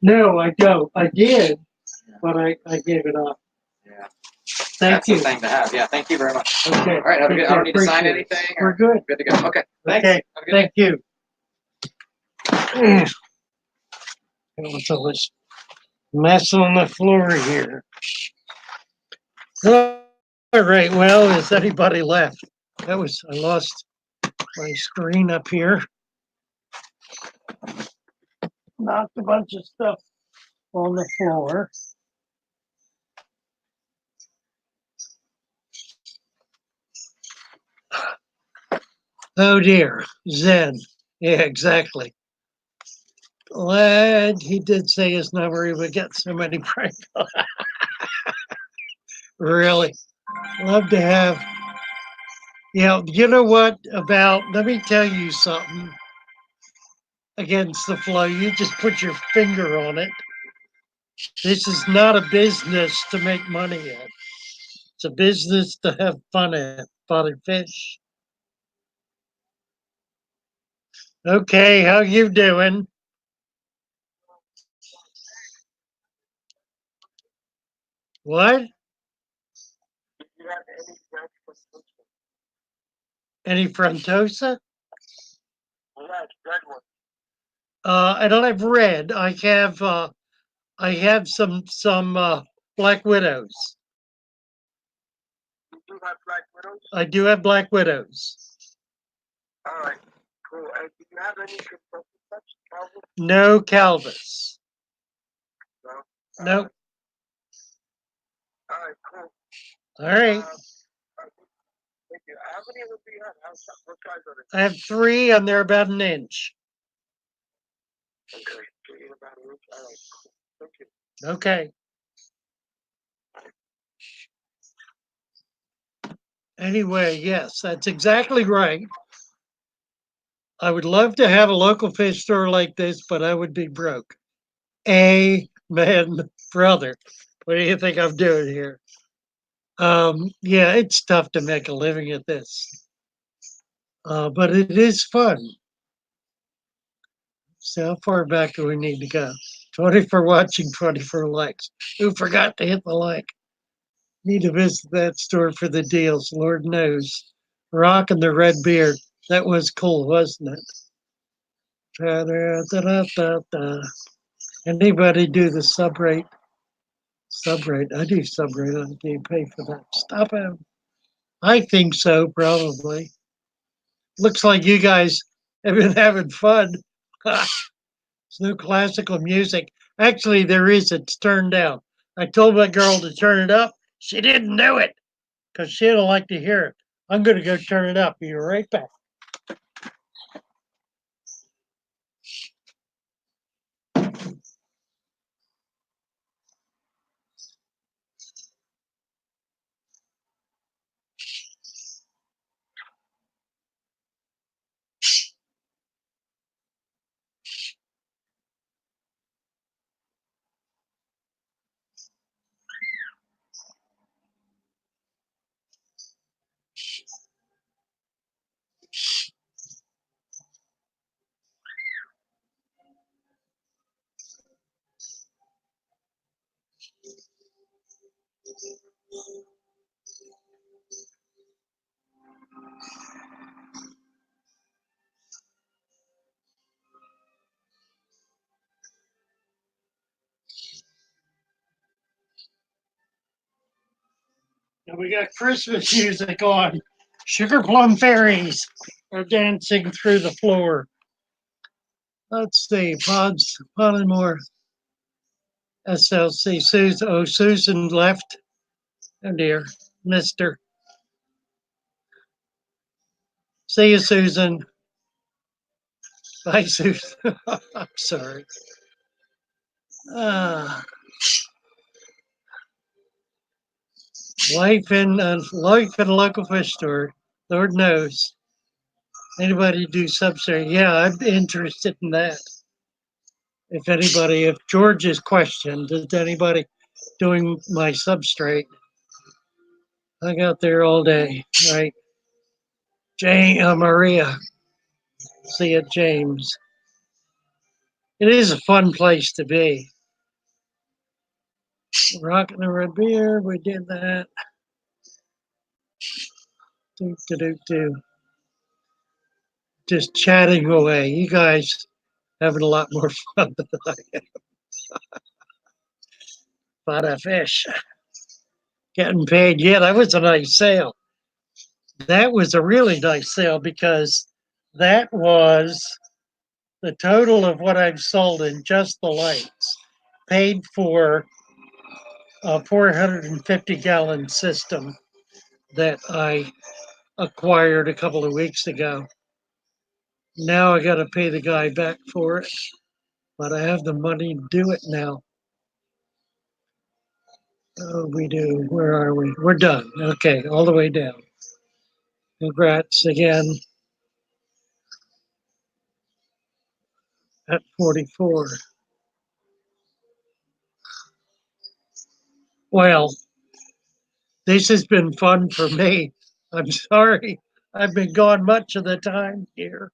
No, I don't. I did, but I gave it up. Yeah. Thank That's you. the thing to have. Yeah. Thank you very much. Okay. All right. Have a good. I don't need to sign Appreciate it. anything. We're Or good. good to go. Okay. Thanks. Okay. Have a good day. Thank you. What's all this mess on the floor here? All right. Well, is anybody left? I lost my screen up here. Knocked a bunch of stuff on the floor. Oh dear, Zen. Yeah, exactly. Glad he did say his number. He would get so many prank. Really, love to have. Yeah, you know what about? Let me tell you something. Against the flow, you just put your finger on it. This is not a business to make money in. It's a business to have fun at. Father Fish. Okay, how you doing? What? Any Frontosa? I don't have red. I have some Black Widows. You do have Black Widows? I do have Black Widows. All right, cool. And do you have any Kentucky touch? Calvin? No Calvis. No. Nope. All right, cool. All right. Thank you. How many of them do you have? What size are I have 3 and they're about an inch. they? Okay, getting about an inch. All right, cool. Thank you. Okay. Anyway, yes, that's exactly right. I would love to have a local fish store like this, but I would be broke. Amen, brother. What do you think I'm doing here? Yeah, it's tough to make a living at this. But it is fun. So how far back do we need to go? 20 for watching, 20 for likes. Who forgot to hit the like? Need to visit that store for the deals, Lord knows. Rock and the red beard. That was cool, wasn't it? Da-da-da-da-da-da. Anybody do the sub rate? Sub rate. I do sub rate. Do you pay for that? Stop him. I think so, probably. Looks like you guys have been having fun. There's no classical music. Actually, there is. It's turned down. I told my girl to turn it up. She didn't do it because she don't like to hear it. I'm going to go turn it up. Be right back. Now we got Christmas music on. Sugar Plum Fairies are dancing through the floor. Let's see, Pods, Pottermore, SLC, Susan. Oh, Susan left. Oh dear, Mister. See you, Susan. Bye, Susan. I'm sorry. Uh, life in a local fish store. Lord knows. Anybody do subsidy? Yeah, I'm interested in that. If George's question, does anybody doing my substrate. Hung out there all day, right? Maria, see you, James. It is a fun place to be. Rocking the Red Beer, we did that. Do. Just chatting away. You guys having a lot more fun than I am. Bought a fish. Getting paid. Yeah, that was a nice sale. That was a really nice sale because that was the total of what I've sold in just the lights. Paid for a 450-gallon system that I acquired a couple of weeks ago. Now I got to pay the guy back for it, but I have the money to do it now. Oh, we do. Where are we? We're done. Okay, all the way down. Congrats again at 44. Well, this has been fun for me. I'm sorry I've been gone much of the time here,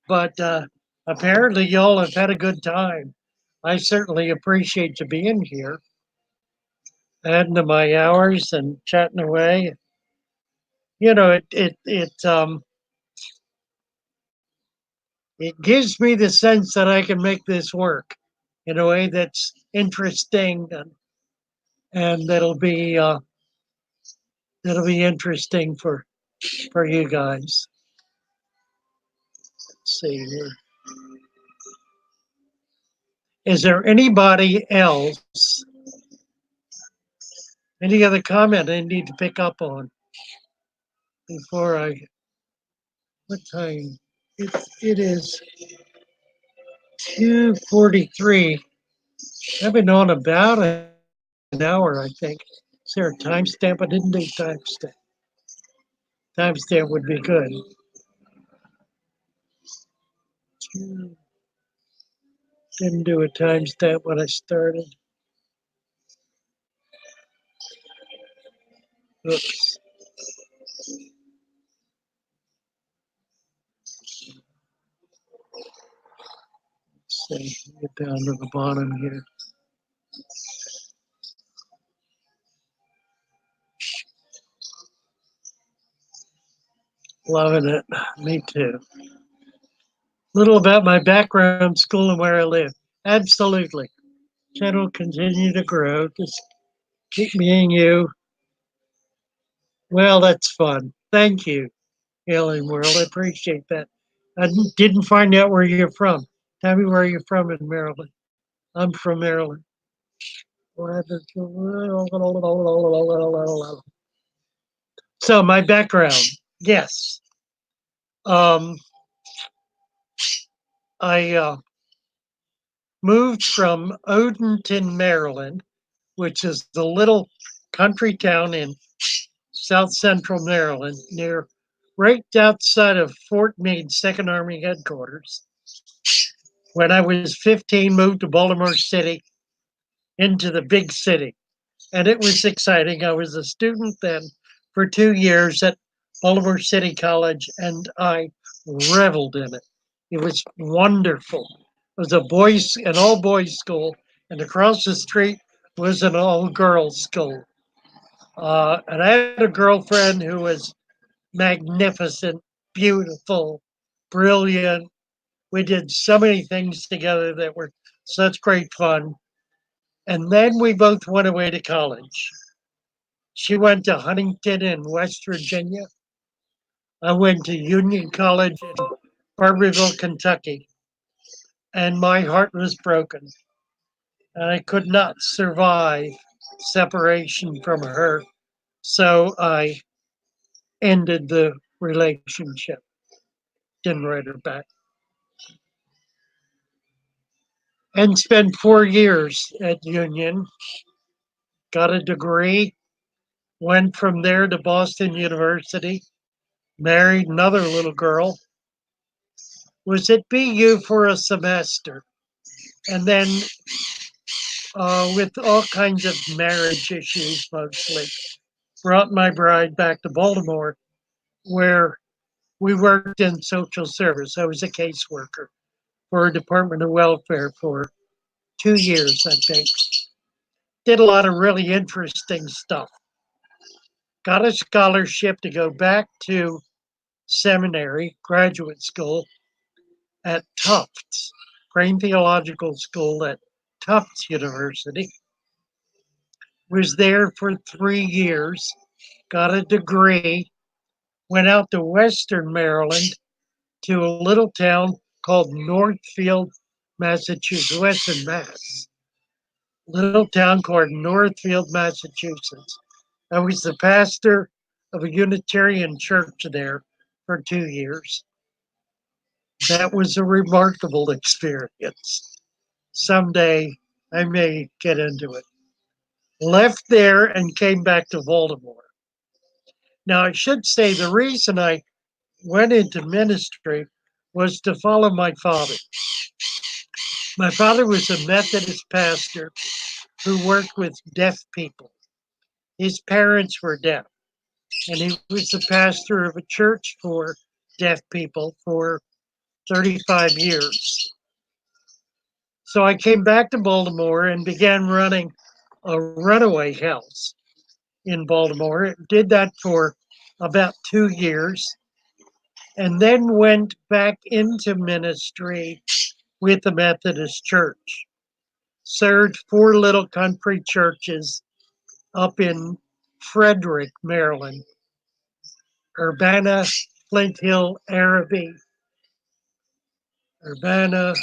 but apparently y'all have had a good time. I certainly appreciate you being here, adding to my hours and chatting away. You know, it gives me the sense that I can make this work in a way that's interesting and that'll be interesting for you guys. Let's see here. Is there anybody else? Any other comment I need to pick up on before what time? It is 2:43. I've been on about an hour, I think. Is there a timestamp? I didn't do timestamp. Timestamp would be good. Didn't do a timestamp when I started. Oops. Let's see, get down to the bottom here. Loving it. Me too. Little about my background, school, and where I live. Absolutely. Channel continue to grow. Just keep being you. Well, that's fun. Thank you, Alien World. I appreciate that. I didn't find out where you're from. Tell me where you're from in Maryland. I'm from Maryland. So my background, yes. I moved from Odenton, Maryland, which is the little country town in south central Maryland, right outside of Fort Meade, Second Army headquarters. When I was 15, moved to Baltimore City into the big city. And it was exciting. I was a student then for 2 years at Baltimore City College, and I reveled in it. It was wonderful. It was an all boys school, and across the street was an all girls school. And I had a girlfriend who was magnificent, beautiful, brilliant. We did so many things together that were such great fun. And then we both went away to college. She went to Huntington in West Virginia. I went to Union College in Barberville, Kentucky. And my heart was broken. And I could not survive separation from her. So I ended the relationship. Didn't write her back. And spent 4 years at Union. Got a degree. Went from there to Boston University. Married another little girl. Was at BU for a semester. And then with all kinds of marriage issues mostly. Brought my bride back to Baltimore, where we worked in social service. I was a caseworker for a Department of Welfare for 2 years, I think. Did a lot of really interesting stuff. Got a scholarship to go back to seminary, graduate school at Tufts, Crane Theological School at Tufts University. Was there for 3 years, got a degree, went out to Western Maryland to a little town called Northfield, Massachusetts, Western Mass. Little town called Northfield, Massachusetts. I was the pastor of a Unitarian church there for 2 years. That was a remarkable experience. Someday I may get into it. Left there and came back to Baltimore. Now, I should say the reason I went into ministry was to follow my father. My father was a Methodist pastor who worked with deaf people. His parents were deaf, and he was the pastor of a church for deaf people for 35 years. So I came back to Baltimore and began running a runaway house in Baltimore. Did that for about 2 years, and then went back into ministry with the Methodist Church. Served 4 little country churches up in Frederick, Maryland, Urbana, Flint Hill, Araby, Urbana,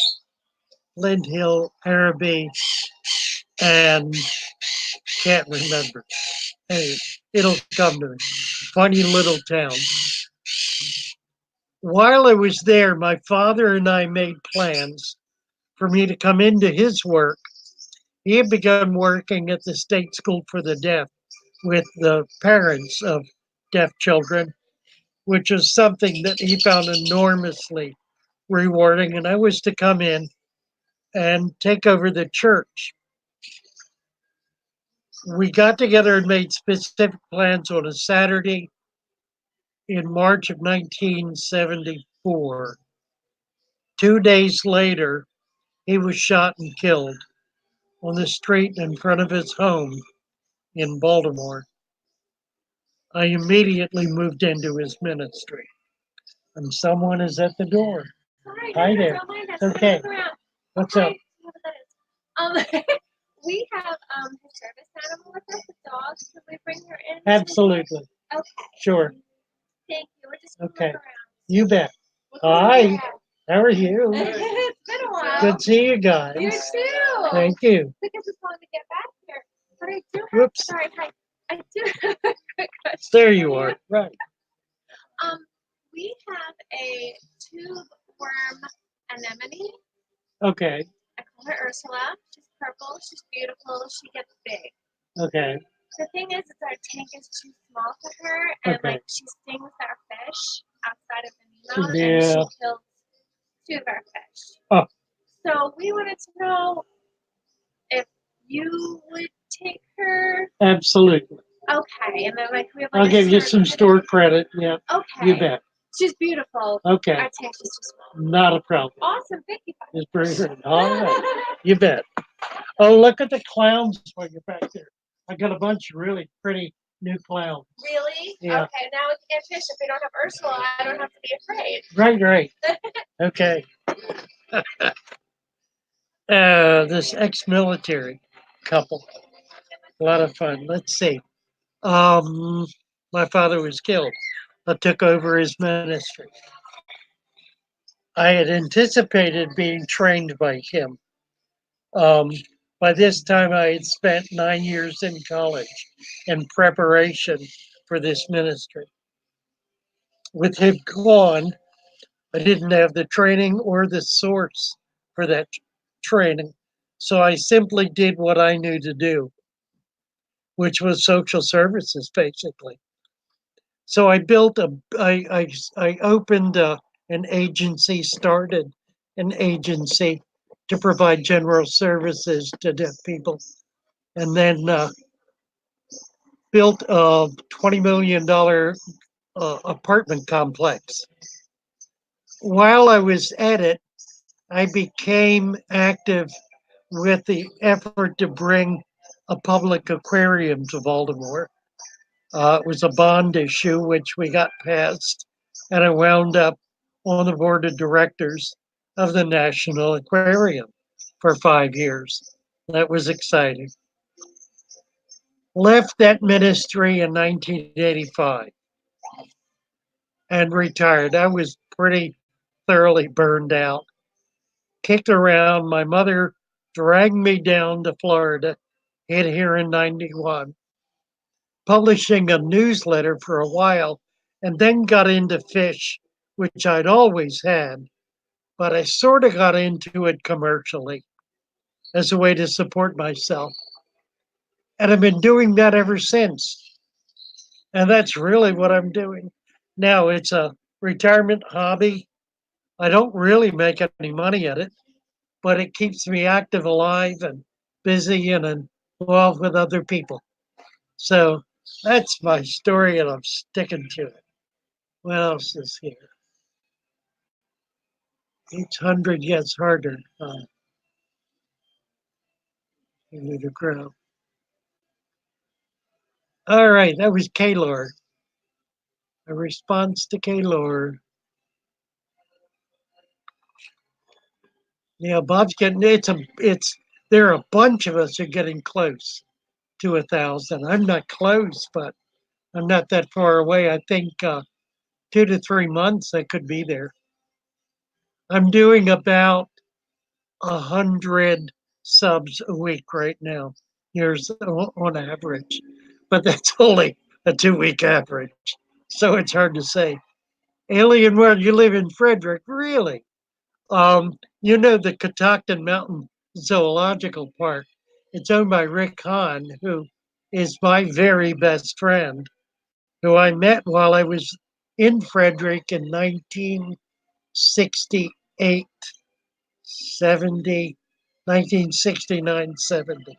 Flint Hill, Araby, and can't remember. Hey, it'll come to me. Funny little town. While I was there, my father and I made plans for me to come into his work. He had begun working at the State School for the Deaf with the parents of deaf children, which was something that he found enormously rewarding. And I was to come in and take over the church. We got together and made specific plans on a Saturday in March of 1974. 2 days later, he was shot and killed on the street in front of his home in Baltimore. I immediately moved into his ministry, and someone is at the door. Sorry, Hi guys, there. don't mind us. It's okay. Come around. What's Okay, up? see what that is. We have his service animal with us, a dog. Can we bring her in? Absolutely. Okay. Sure. Thank you. We're just gonna Okay. look around. You bet. Look Hi. around. How are you? It's been a while. Good to see you guys. You too. Thank you. Because it's wanted to get back here. But I do have, Whoops. sorry, hi. I do have a quick question. There you are. Right. We have a tube worm anemone. Okay. I call her Ursula. She's purple. She's beautiful. She gets big. Okay. The thing is our tank is too small for her, and Okay. like she stings our fish outside of the Nemo, and Yeah. she kills 2 of our fish. Oh. So we wanted to know if you would take her. Absolutely. Okay, and then like we have like I'll a give you some certain- store credit. Yeah. Okay. You bet. She's beautiful. Okay. Our tank's just too small. Not a problem. Awesome. Thank you. Just bring her in. All right. You bet. Oh, look at the clowns while you're back there. I got a bunch of really pretty new clowns. Really? Yeah. Okay, now we can get fish. If we don't have Ursula, I don't have to be afraid. Right. Okay. This ex-military couple. A lot of fun. Let's see. My father was killed. I took over his ministry. I had anticipated being trained by him. By this time, I had spent 9 years in college in preparation for this ministry. With him gone, I didn't have the training or the source for that training. So I simply did what I knew to do, which was social services, basically. So I opened an agency, started an agency to provide general services to deaf people. And then built a $20 million apartment complex. While I was at it, I became active with the effort to bring a public aquarium to Baltimore. It was a bond issue, which we got passed, and I wound up on the board of directors of the National Aquarium for 5 years. That was exciting. Left that ministry in 1985 and retired. I was pretty thoroughly burned out, kicked around. My mother dragged me down to Florida, hit here in 91, publishing a newsletter for a while, and then got into fish, which I'd always had, but I sort of got into it commercially as a way to support myself. And I've been doing that ever since. And that's really what I'm doing. Now it's a retirement hobby. I don't really make any money at it, but it keeps me active, alive, and busy and involved with other people. So that's my story, and I'm sticking to it. What else is here? Each hundred gets harder to grow. All right, that was Kaylor. A response to Kaylor. Yeah, Bob's getting it's there are a bunch of us are getting close to 1,000. I'm not close, but I'm not that far away. I think 2 to 3 months I could be there. I'm doing about 100 subs a week right now. Here's on average, but that's only a 2 week average, so it's hard to say. Alien World, you live in Frederick, really? You know the Catoctin Mountain Zoological Park. It's owned by Rick Hahn, who is my very best friend, who I met while I was in Frederick in 1968, 70, 1969, 70.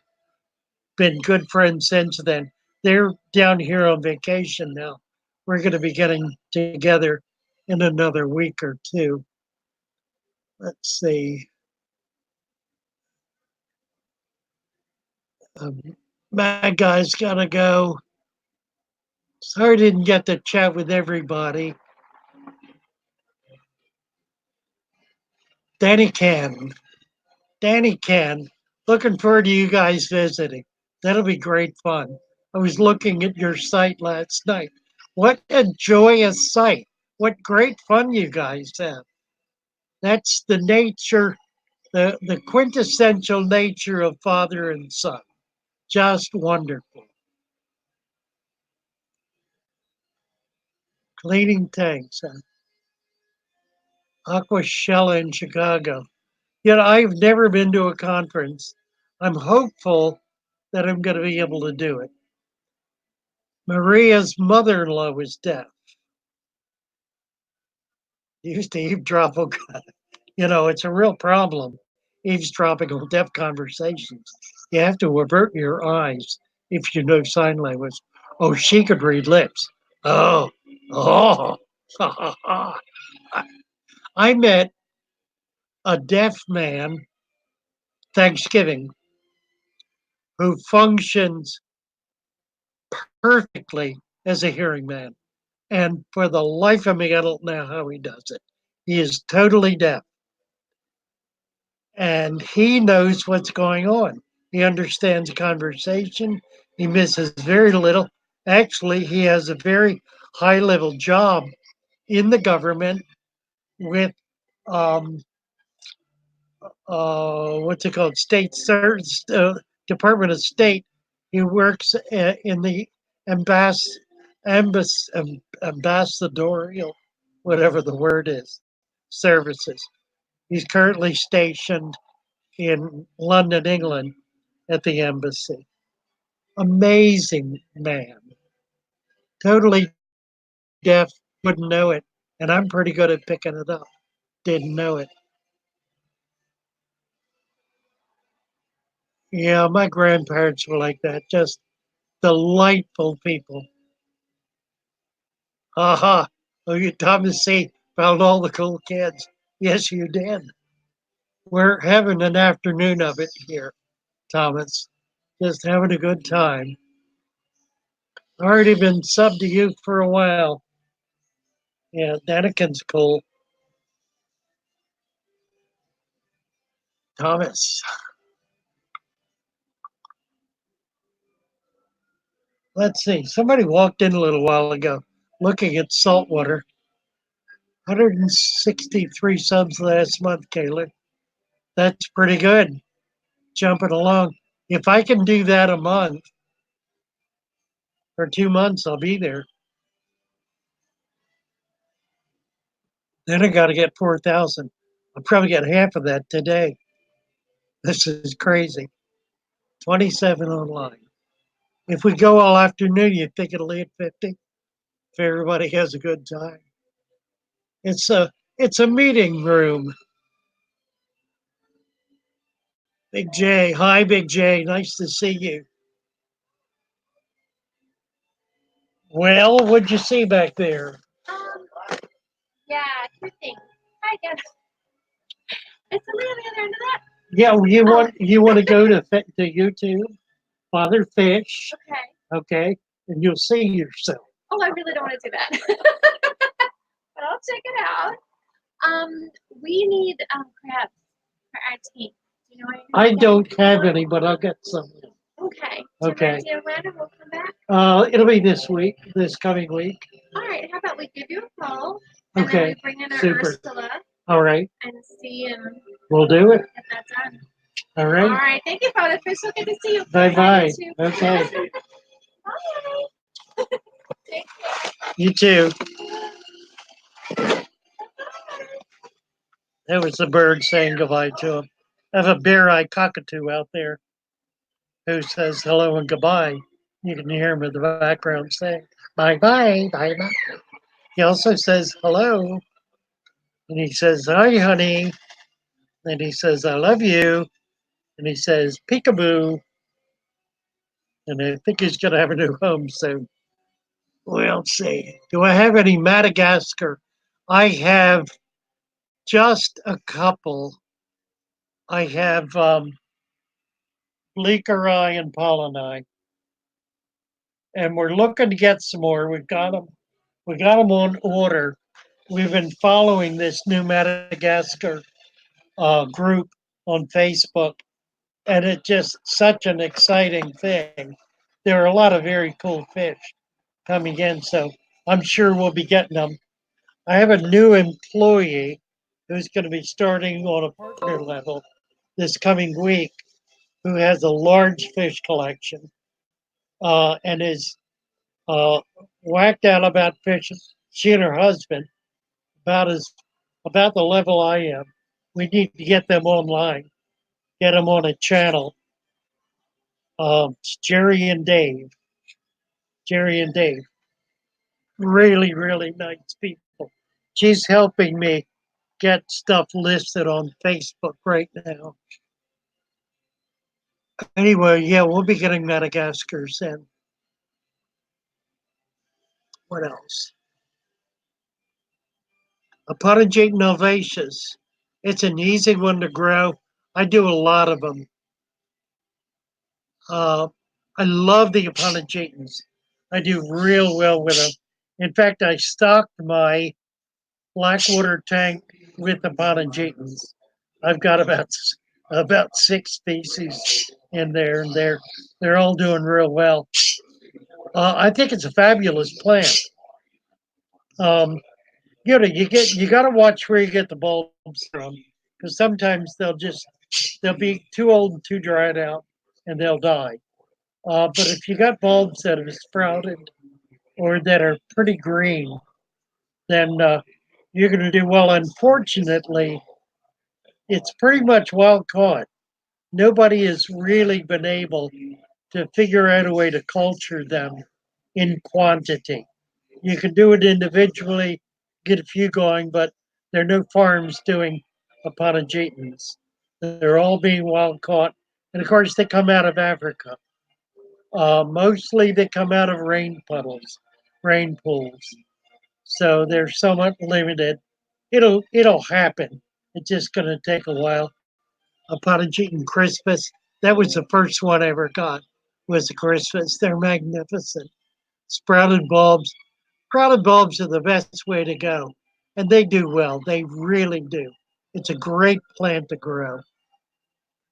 Been good friends since then. They're down here on vacation now. We're going to be getting together in another week or two. Let's see. My guy's got to go. Sorry I didn't get to chat with everybody. Danny Can. Danny Can. Looking forward to you guys visiting. That'll be great fun. I was looking at your site last night. What a joyous sight. What great fun you guys have. That's the nature, the quintessential nature of father and son. Just wonderful. Cleaning tanks. Aquashella in Chicago. Yet I've never been to a conference. I'm hopeful that I'm going to be able to do it. Maria's mother in law was deaf. Used to eavesdrop. It's a real problem eavesdropping on deaf conversations. You have to avert your eyes if you know sign language. Oh, she could read lips. Oh, oh. I met a deaf man Thanksgiving who functions perfectly as a hearing man. And for the life of me, I don't know how he does it. He is totally deaf. And he knows what's going on. He understands conversation. He misses very little. Actually, he has a very high level job in the government with what's it called? Department of State. He works in the ambassadorial, whatever the word is, services. He's currently stationed in London, England, at the embassy. Amazing man. Totally deaf, wouldn't know it. And I'm pretty good at picking it up. Didn't know it. Yeah, my grandparents were like that. Just delightful people. Aha. Oh, you Thomas C. found all the cool kids. Yes, you did. We're having an afternoon of it here, Thomas. Just having a good time. Already been subbed to you for a while. Yeah, Danikin's cool. Thomas. Let's see. Somebody walked in a little while ago looking at saltwater. 163 subs last month, Kayla. That's pretty good. Jumping along. If I can do that a month or 2 months, I'll be there. Then I got to get 4,000. I'll probably get half of that today. This is crazy. 27 online. If we go all afternoon, you think it'll hit 50? If everybody has a good time. It's a meeting room. Big J. Hi, Big J. Nice to see you. Well, what'd you see back there? Um, yeah, two things. Hi, guys. Is somebody on the other end of that? Yeah, you want to go to YouTube, Father Fish, Okay. okay, and you'll see yourself. Oh, I really don't want to do that. But I'll check it out. We need crabs for our team. Do you know what I don't have any, but I'll get some. Okay. Okay. Do you have an idea when we'll come back? It'll be this coming week. All right. How about we give you a call and then Okay, we bring in our super. Ursula All right, and see and we'll do it. get that done. All All right. right. Thank you, Father Fish. So good to see you. Bye bye. you too. Okay, Bye. Take care. you too. That was the bird saying goodbye to him. I have a bare-eyed cockatoo out there who says hello and goodbye. You can hear him in the background saying bye bye, bye bye. He also says hello, and he says hi, honey, and he says I love you, and he says peekaboo, and I think he's gonna have a new home soon. We'll see. Do I have any Madagascar? I have just a couple. I have Bleaker-eye and Pollen-eye, and we're looking to get some more. We've got them. We got them on order. We've been following this new Madagascar group on Facebook, and it's just such an exciting thing. There are a lot of very cool fish coming in, so I'm sure we'll be getting them. I have a new employee who's going to be starting on a partner level this coming week who has a large fish collection and is uh, whacked out about fishing. She and her husband about the level I am. We need to get them online, get them on a channel. It's Jerry and Dave. Jerry and Dave, really, really nice people. She's helping me get stuff listed on Facebook right now. Anyway, yeah, we'll be getting Madagascars in. What else? Aponigate novaceous. It's an easy one to grow. I do a lot of them. Uh, I love the Aponogetans. I do real well with them. In fact, I stocked my Blackwater tank with Aponogetans. I've got about 6 species in there, and they're all doing real well. I think it's a fabulous plant. Um, you got to watch where you get the bulbs from, because sometimes they'll be too old and too dried out, and they'll die. But if you got bulbs that have sprouted or that are pretty green, then you're going to do well. Unfortunately, it's pretty much wild caught. Nobody has really been able to figure out a way to culture them in quantity. You can do it individually, get a few going, but there are no farms doing Aponogetans. They're all being wild caught And of course, they come out of Africa. Mostly they come out of rain puddles, rain pools. So they're somewhat limited. It'll happen. It's just going to take a while. A Potageton Crispus. That was the first one I ever got. Was the Crispus. They're magnificent. Sprouted bulbs. Sprouted bulbs are the best way to go, and they do well. They really do. It's a great plant to grow,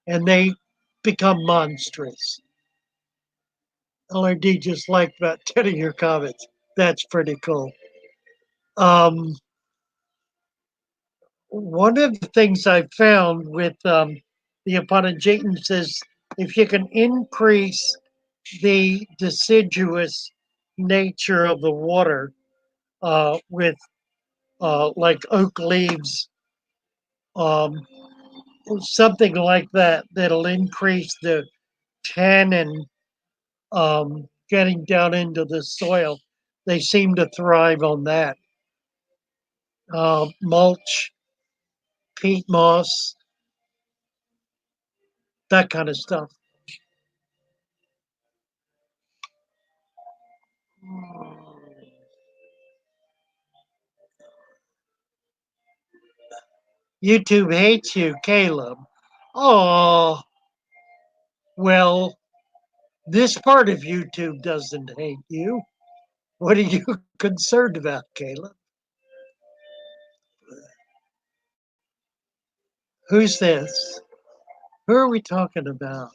and they become monstrous. LRD just liked about 10 of your comments. That's pretty cool. Um, One of the things I found with the Aponogeton is if you can increase the deciduous nature of the water with like oak leaves, um, something like that, that'll increase the tannin getting down into the soil. They seem to thrive on that. Mulch, peat moss, that kind of stuff. YouTube hates you, Caleb. Oh, well, this part of YouTube doesn't hate you. What are you concerned about, Caleb? Who's this? Who are we talking about?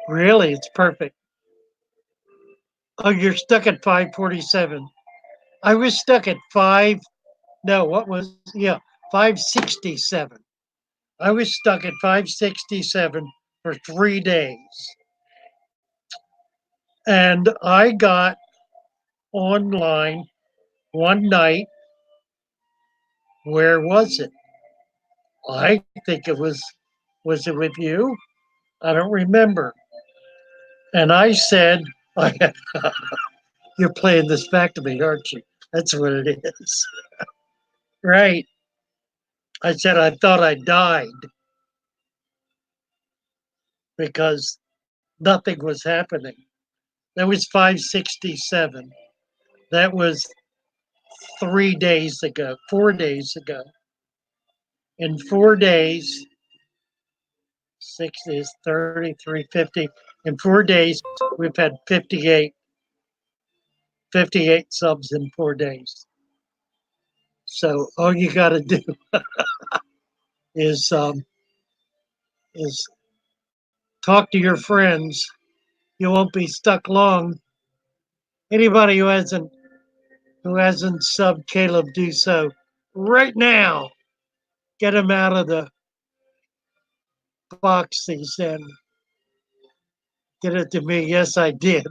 Really, it's perfect. Oh, you're stuck at 547. I was stuck at no, what was, yeah, 567. I was stuck at 567 for 3 days. And I got online one night. Where was it? I think was it with you? I don't remember. And I said, you're playing this back to me, aren't you? That's what it is. Right. I said, I thought I died because nothing was happening. That was 567. That was 3 days ago, 4 days ago. In 4 days, 60 is 33, 50. In 4 days, we've had 58 subs in 4 days. So all you got to do is is talk to your friends. You won't be stuck long. Anybody who hasn't subbed Caleb, do so right now. Get him out of the box he's in. Get it to me. Yes, I did.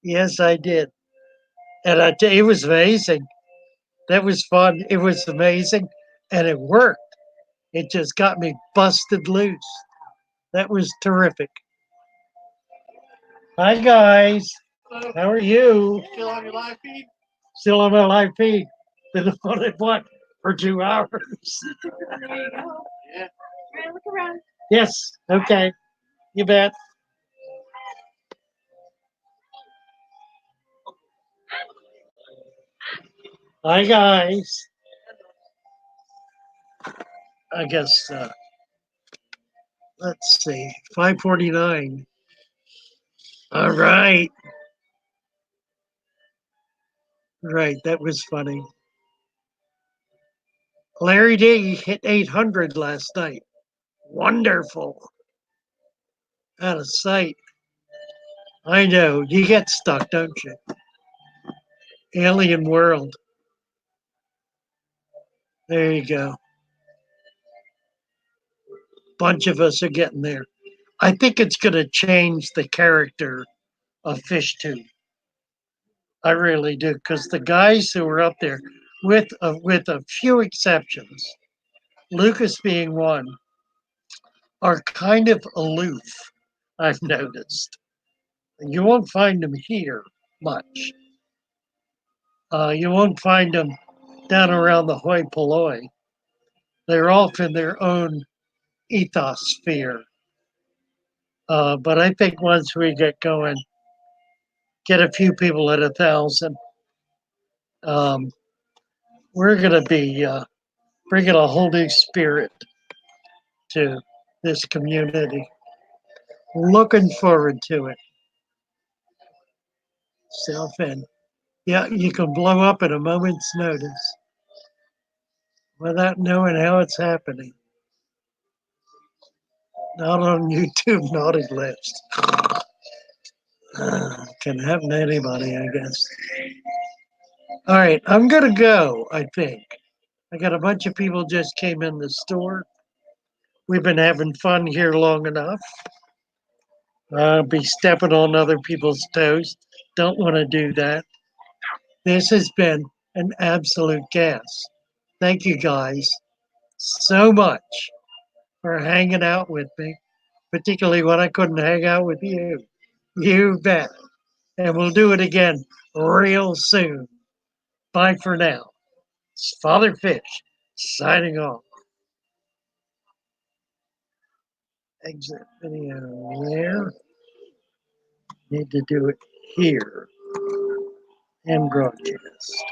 Yes, I did. And I tell you, it was amazing. That was fun. It was amazing. And it worked. It just got me busted loose. That was terrific. Hi, guys. How are you? Still on your live feed? Still on my live feed. Been on it, what, for 2 hours? There you go. Yeah. All right, look around. Yes. Okay. You bet. Hi, guys. I guess, let's see, 549. All right. Right. That was funny. Larry D hit 800 last night. Wonderful. Out of sight. I know. You get stuck, don't you? Alien world. There you go. Bunch of us are getting there. I think it's going to change the character of FishTube. I really do, because the guys who are up there, with a few exceptions, Lucas being one, are kind of aloof. I've noticed. You won't find them here much. You won't find them down around the hoi polloi. They're off in their own ethosphere. But I think once we get going, get a few people at 1,000, um, we're going to be bringing a whole new spirit to this community. Looking forward to it. Self and yeah, you can blow up at a moment's notice without knowing how it's happening. Not on YouTube, naughty list. Can happen to anybody, I guess. All right, I'm gonna go, I think. I got a bunch of people just came in the store. We've been having fun here long enough. I'll be stepping on other people's toes. Don't want to do that. This has been an absolute gas. Thank you guys so much for hanging out with me, particularly when I couldn't hang out with you. You bet. And we'll do it again real soon. Bye for now. It's Father Fish signing off. Exit video there. Need to do it here and broadcast.